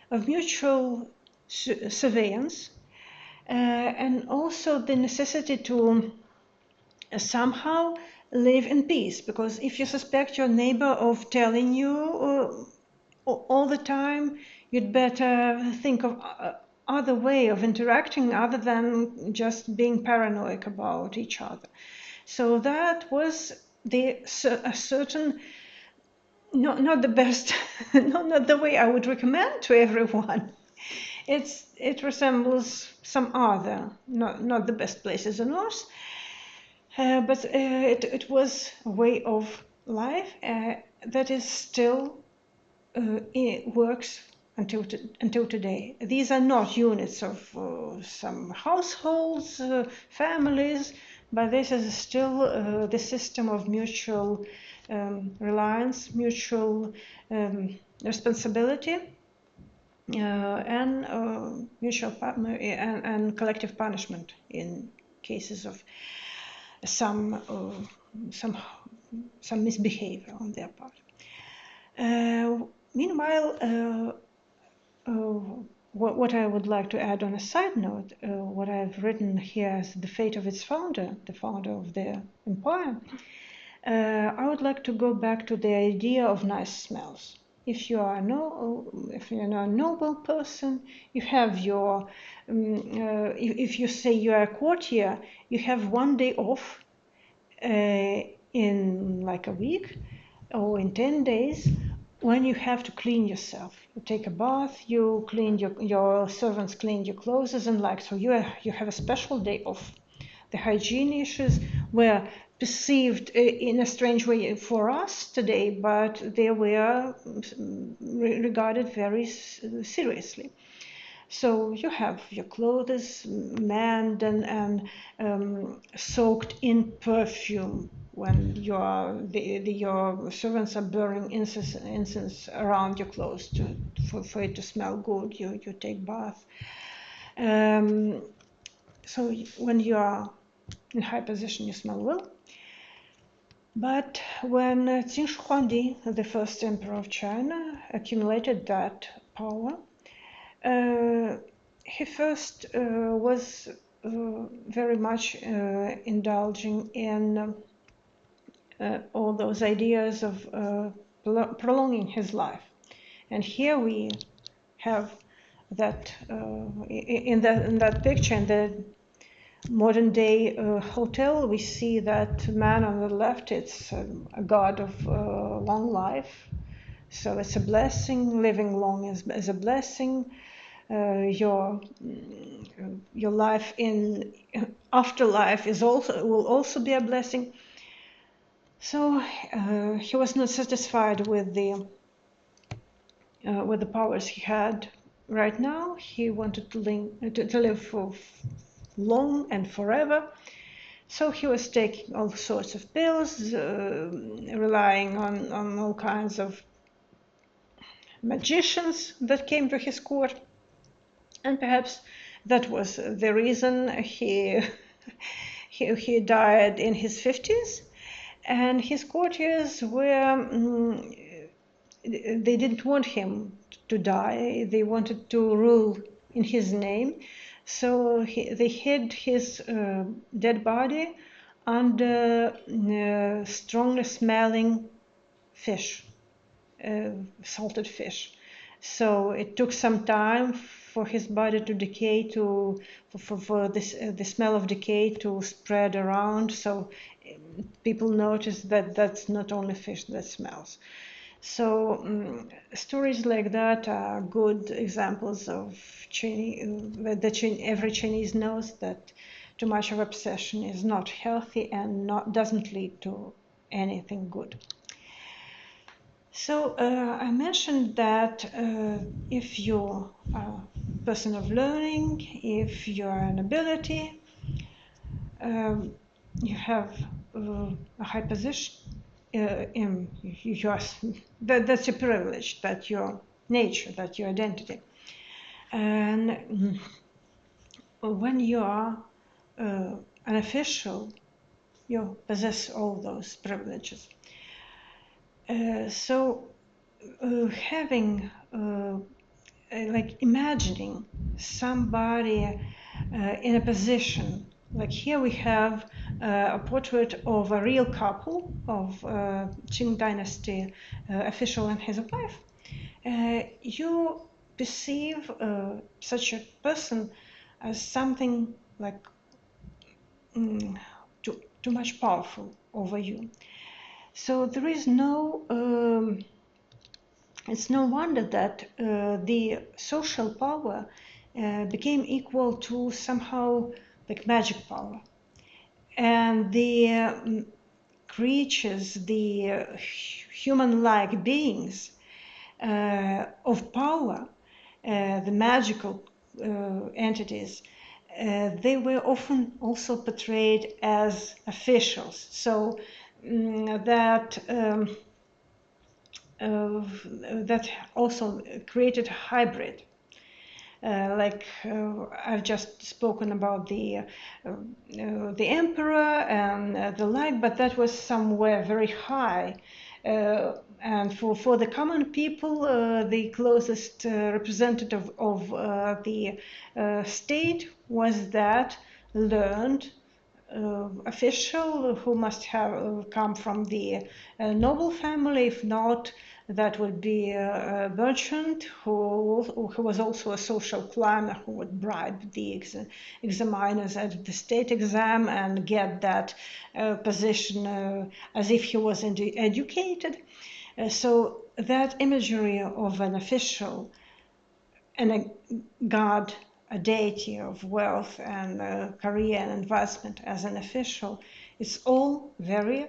of mutual surveillance, and also the necessity to somehow live in peace. Because if you suspect your neighbor of telling you all the time, you'd better think of other way of interacting other than just being paranoid about each other. So that was a certain, not the best, not the way I would recommend to everyone. It resembles some other, not the best places on earth, but it was a way of life that is still works until today. These are not units of some households, families, but this is still the system of mutual reliance, mutual responsibility, and mutual and collective punishment in cases of some misbehavior on their part. Meanwhile, what I would like to add on a side note, what I've written here is the fate of its founder, the founder of the empire. I would like to go back to the idea of nice smells. If you're a noble person, you have your, if you say you are a courtier, you have one day off in like a week or in 10 days, when you have to clean yourself. You take a bath, you clean your servants clean your clothes and like, so you have a special day off. The hygiene issues were perceived in a strange way for us today, but they were regarded very seriously. So you have your clothes manned and soaked in perfume. When your servants are burning incense around your clothes for it to smell good, you take bath. So when you are in high position, you smell well. But when Qin Shi Huangdi, the first emperor of China, accumulated that power, he first was very much indulging in all those ideas of prolonging his life. And here we have that in that picture, in the modern day hotel, we see that man on the left. It's a god of long life, so it's a blessing. Living long is a blessing. Your life in afterlife will also be a blessing. So he was not satisfied with the powers he had right now. He wanted to live for long and forever. So he was taking all sorts of pills, relying on all kinds of magicians that came to his court. And perhaps that was the reason he died in his 50s. And his courtiers they didn't want him to die. They wanted to rule in his name. So they hid his dead body under strongly smelling fish, salted fish. So it took some time for his body to decay, for the smell of decay to spread around. So people noticed that that's not only fish that smells. So stories like that are good examples of every Chinese knows that too much of obsession is not healthy and doesn't lead to anything good. So I mentioned that if you are a person of learning, if you are an ability, you have a high position. That's a privilege, that's your nature, that's your identity. And when you are an official, you possess all those privileges. So having, imagining somebody in a position, like here we have a portrait of a real couple of Qing Dynasty official and his wife. You perceive such a person as something like too much powerful over you. So there is it's no wonder that the social power became equal to somehow like magic power. And the creatures, the human-like beings of power, the magical entities, they were often also portrayed as officials. So that also created a hybrid. I've just spoken about the emperor and the like, but that was somewhere very high. And for the common people, the closest representative of the state was that learned official who must have come from the noble family. If not, that would be a merchant who was also a social climber who would bribe the examiners at the state exam and get that position as if he was educated. So that imagery of an official and a god, a deity of wealth and career and advancement as an official, is all very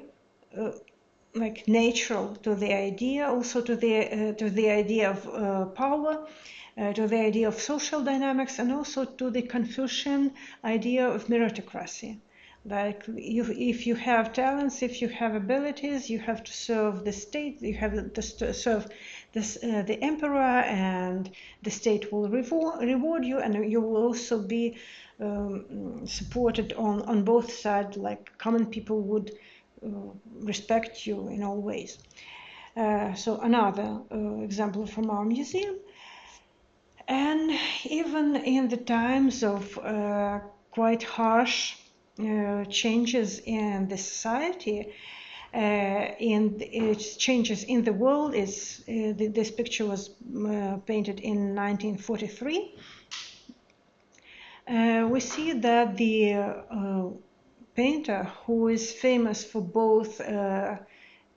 like natural to the idea, also to the idea of power, to the idea of social dynamics, and also to the Confucian idea of meritocracy. Like if you have talents, if you have abilities, you have to serve the state, you have to serve the emperor, and the state will reward you, and you will also be supported on both sides, like common people would respect you in all ways. So another example from our museum. And even in the times of quite harsh changes in the society, changes in the world, this picture was painted in 1943. We see that the painter, who is famous for both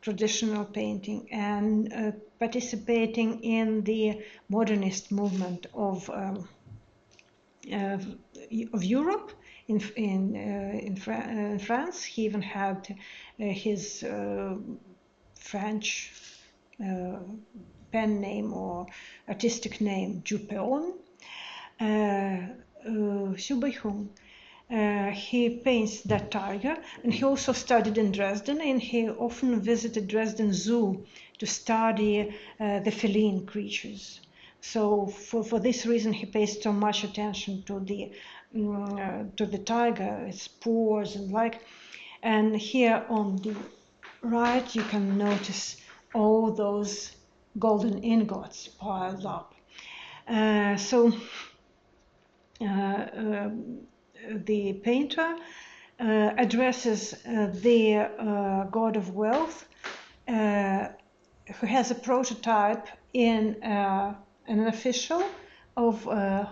traditional painting and participating in the modernist movement of Europe, in France. He even had his French pen name or artistic name, Jupeon. Xu Beihong. He paints that tiger, and he also studied in Dresden, and he often visited Dresden Zoo to study the feline creatures. So for this reason, he pays so much attention to the tiger, its paws and like. And here on the right, you can notice all those golden ingots piled up. The painter addresses the god of wealth, who has a prototype in an official of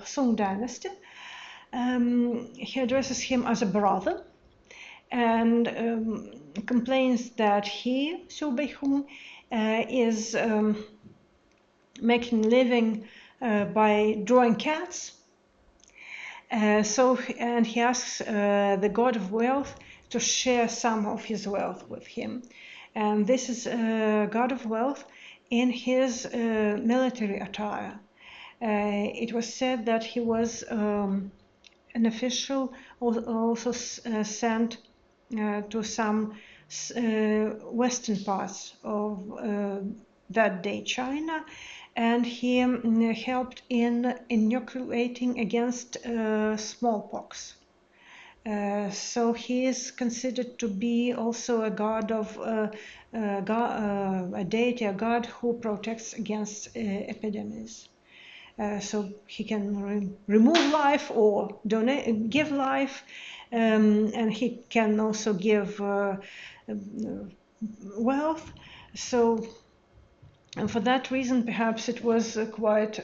Song dynasty. He addresses him as a brother and complains that he, Xu Beihong, is making living by drawing cats. And he asks the god of wealth to share some of his wealth with him. And this is god of wealth in his military attire. It was said that he was an official also sent to some western parts of that day China, and he helped in inoculating against smallpox. So he is considered to be also a god of a deity, a god who protects against epidemics. So he can remove life or give life, and he can also give wealth. So. And for that reason, perhaps it was quite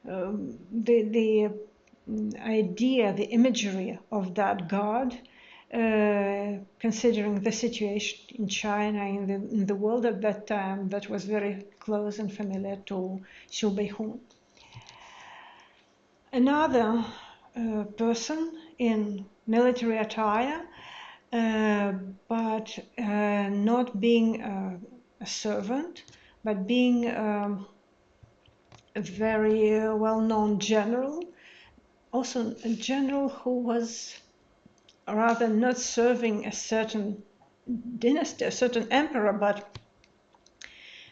the idea, the imagery of that god, considering the situation in China, in the world at that time, that was very close and familiar to Xu Beihong. Another person in military attire, but not being a servant, but being a very well-known general, also a general who was rather not serving a certain dynasty, a certain emperor, but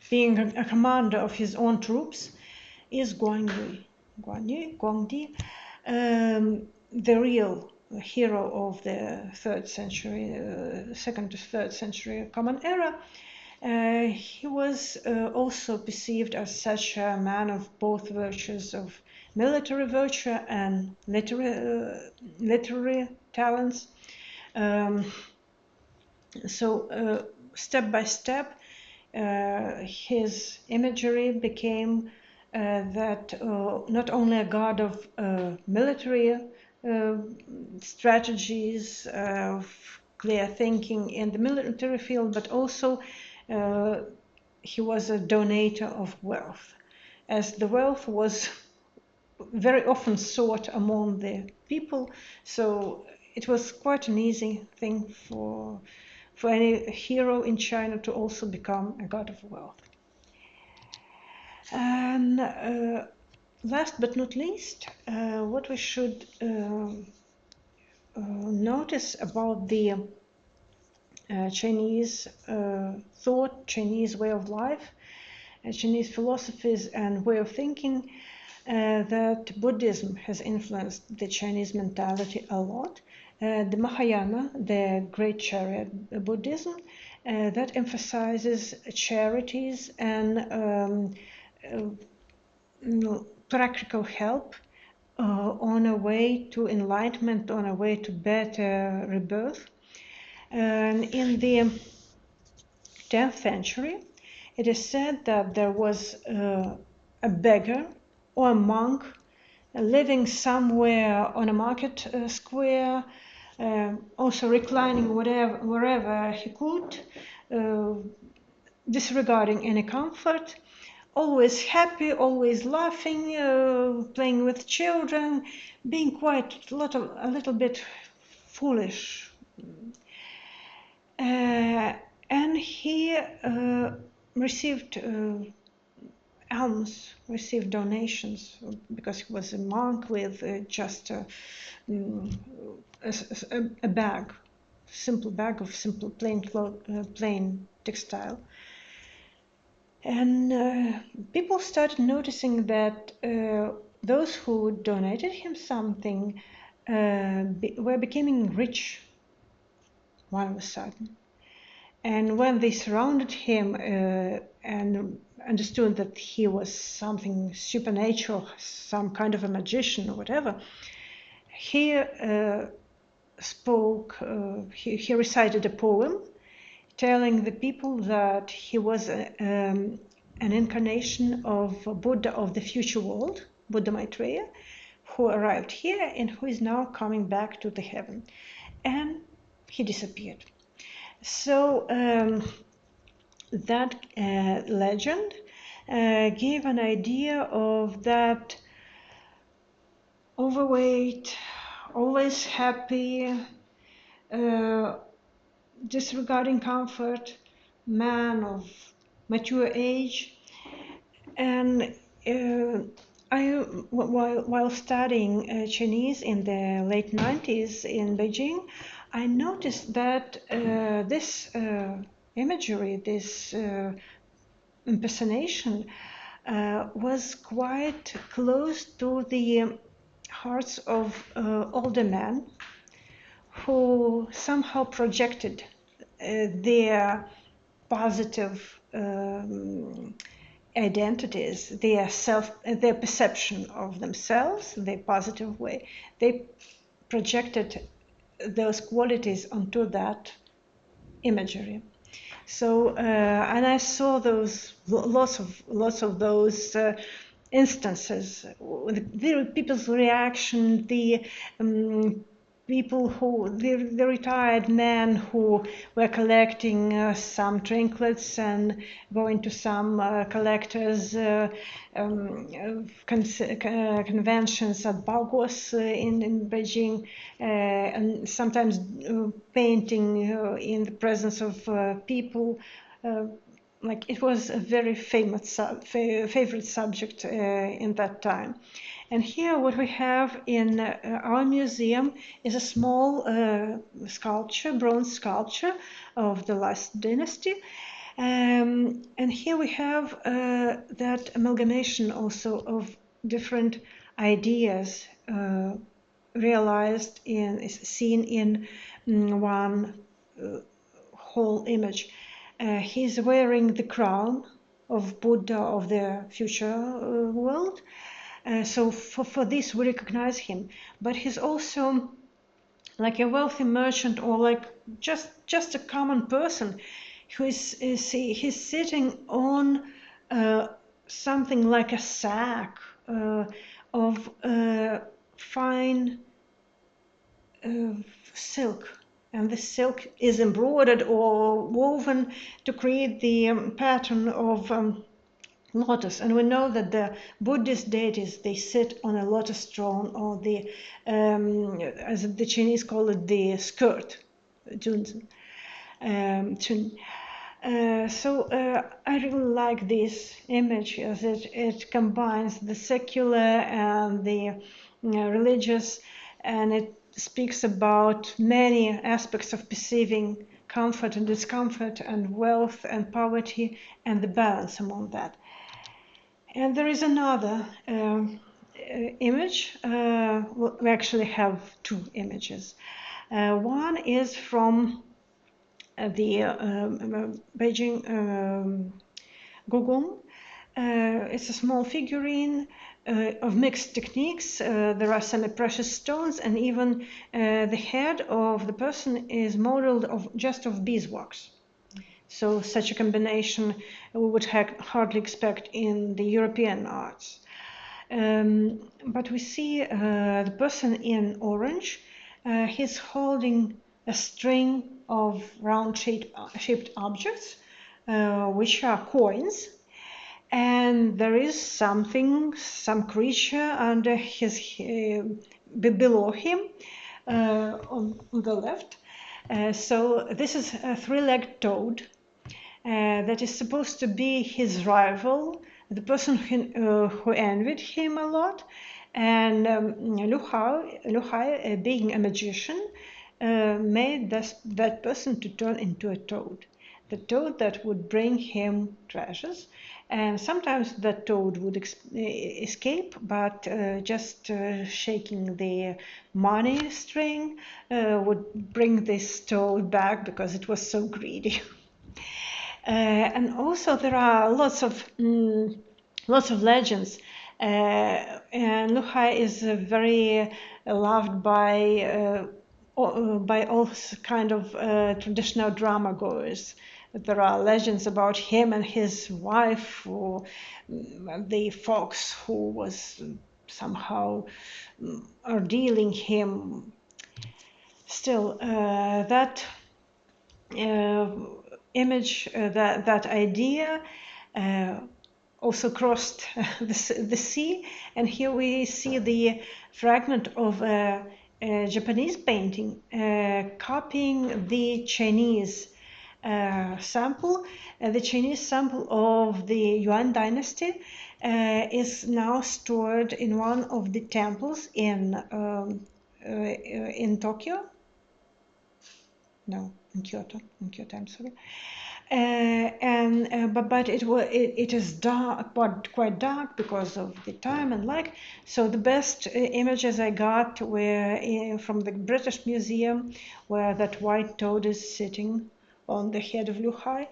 being a commander of his own troops, is Guangdi, the real hero of the 3rd century, 2nd to 3rd century Common Era. He was also perceived as such a man of both virtues, of military virtue and literary talents. So step by step, his imagery became that not only a god of military strategies, of clear thinking in the military field, but also he was a donator of wealth, as the wealth was very often sought among the people, so it was quite an easy thing for any hero in China to also become a god of wealth. And last but not least, what we should notice about the Chinese thought, Chinese way of life, Chinese philosophies and way of thinking, that Buddhism has influenced the Chinese mentality a lot. The Mahayana, the great chariot Buddhism, that emphasizes charities and practical help on a way to enlightenment, on a way to better rebirth. And in the 10th century, it is said that there was a beggar or a monk living somewhere on a market square, also reclining wherever he could, disregarding any comfort, always happy, always laughing, playing with children, being quite a little bit foolish. And he received alms, received donations, because he was a monk with just a bag, simple bag of simple plain textile. And people started noticing that those who donated him something were becoming rich all of a sudden. And when they surrounded him and understood that he was something supernatural, some kind of a magician or whatever, he spoke, he recited a poem telling the people that he was an incarnation of Buddha of the future world, Buddha Maitreya, who arrived here and who is now coming back to the heaven. And he disappeared. So that legend gave an idea of that overweight, always happy, disregarding comfort, man of mature age. And while studying Chinese in the late 90s in Beijing, I noticed that this imagery, this impersonation was quite close to the hearts of older men who somehow projected their positive identities, their perception of themselves, their positive way. They projected those qualities onto that imagery. So, and I saw those lots of those instances. The people's reaction, the people who, the retired men who were collecting some trinkets and going to some collectors' conventions at Baogos in Beijing, and sometimes painting in the presence of people. Like it was a very favorite subject in that time. And here what we have in our museum is a small sculpture, bronze sculpture of the last dynasty. And here we have that amalgamation also of different ideas realized seen in one whole image. He's wearing the crown of Buddha of the future world. So for this we recognize him. But he's also like a wealthy merchant or like just a common person who he's sitting on something like a sack of fine silk, And the silk is embroidered or woven to create the pattern of lotus. And we know that the Buddhist deities, they sit on a lotus throne, or the, as the Chinese call it, the skirt, chun. I really like this image, as it combines the secular and the religious, and it speaks about many aspects of perceiving comfort and discomfort and wealth and poverty and the balance among that. And there is another image. We actually have two images. One is from the Beijing godumą. It's a small figurine of mixed techniques. There are semi-precious stones, and even the head of the person is modeled just of beeswax. So such a combination we would hardly expect in the European arts. But we see the person in orange. He's holding a string of round-shaped objects, which are coins. And there is some creature under below him on the left. So this is a three-legged toad that is supposed to be his rival, the person who envied him a lot. And Lu Hai, being a magician, made that person to turn into a toad. The toad that would bring him treasures. And sometimes that toad would escape, but just shaking the money string would bring this toad back, because it was so greedy. And also there are lots of legends. And Lu Hai is very loved by all kind of traditional drama goers. There are legends about him and his wife, or the fox who was somehow ordealing him. Still, that image, that idea also crossed the sea, and here we see the fragment of a Japanese painting copying the Chinese sample. The Chinese sample of the Yuan dynasty is now stored in one of the temples in Tokyo. No, in Kyoto. I'm sorry. But it is dark, quite dark, because of the time and light. So the best images I got were from the British Museum, where that white toad is sitting on the head of Lu Hai.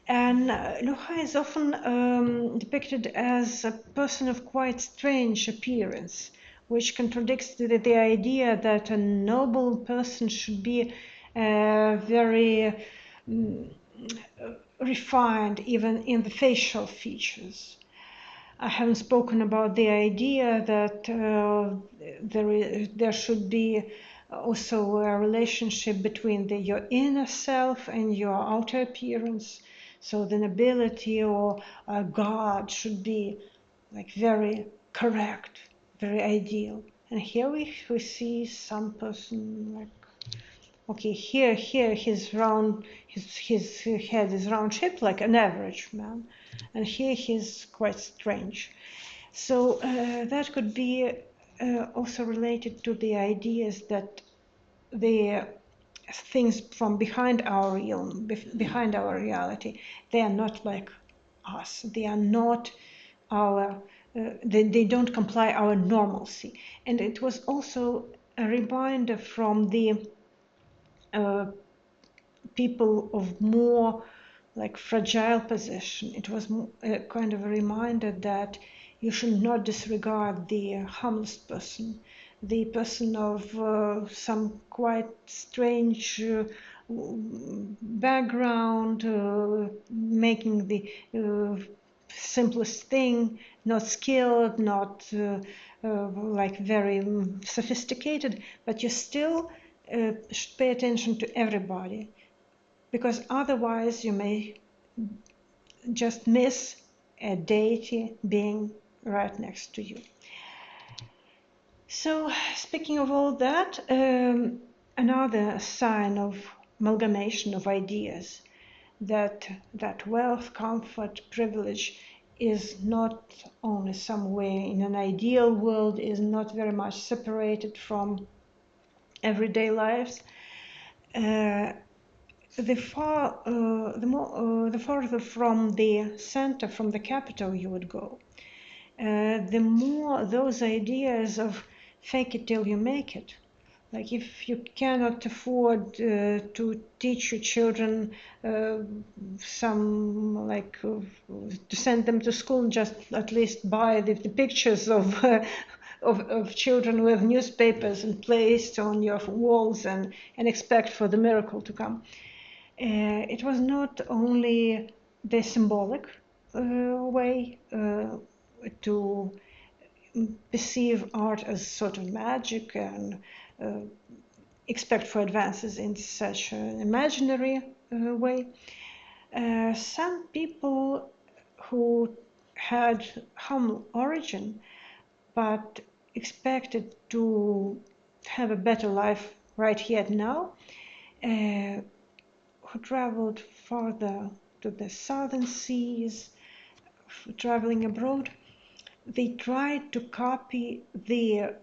And Lu Hai is often depicted as a person of quite strange appearance, which contradicts the idea that a noble person should be very refined, even in the facial features. I haven't spoken about the idea that there should be also a relationship between your inner self and your outer appearance. So the nobility or God should be like very correct, very ideal. And here we see some person like, okay, here his head is round shaped like an average man, and here he's quite strange. So that could be also related to the ideas that the things from behind our reality, they are not like us. They are not our. They don't comply our normalcy. And it was also a reminder from the people of more like fragile position. It was a kind of a reminder that you should not disregard the humblest person, the person of some quite strange background, making the simplest thing, not skilled, not like very sophisticated, but you still should pay attention to everybody, because otherwise you may just miss a deity being right next to you. So, speaking of all that, another sign of amalgamation of ideas, that wealth, comfort, privilege is not only somewhere in an ideal world, is not very much separated from everyday lives. The farther from the center, from the capital you would go, the more those ideas of fake it till you make it. Like if you cannot afford to teach your children to send them to school, just at least buy the pictures of children with newspapers and placed on your walls and expect for the miracle to come. It was not only the symbolic way to perceive art as sort of magic and expect for advances in such an imaginary way. Some people who had humble origin but expected to have a better life right here and now, who traveled farther to the southern seas, traveling abroad, they tried to copy the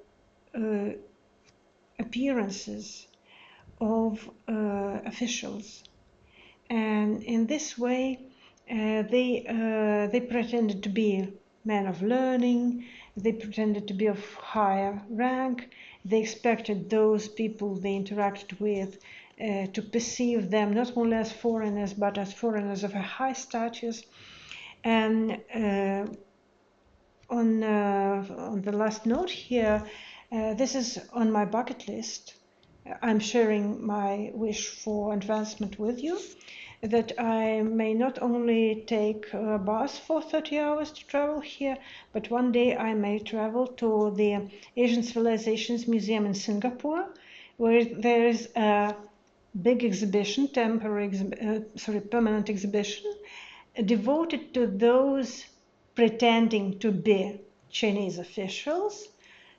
appearances of officials, and in this way they pretended to be men of learning, they pretended to be of higher rank, they expected those people they interacted with to perceive them not only as foreigners but as foreigners of a high status. And on the last note here, this is on my bucket list. I'm sharing my wish for advancement with you, that I may not only take a bus for 30 hours to travel here, but one day I may travel to the Asian Civilizations Museum in Singapore, where there is a big exhibition, permanent exhibition, devoted to those pretending to be Chinese officials,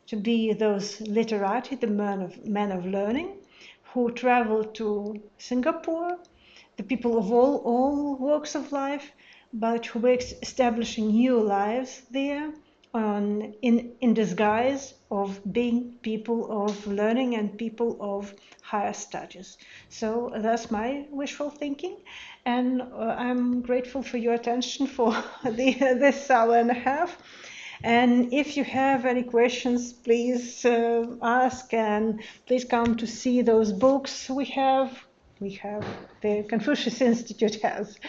to be those literati, the men of learning, who travel to Singapore, the people of all walks of life, but who were establishing new lives there in disguise of being people of learning and people of higher status. So that's my wishful thinking, and I'm grateful for your attention for this hour and a half. And if you have any questions, please ask, and please come to see those books we have. The Confucius Institute has.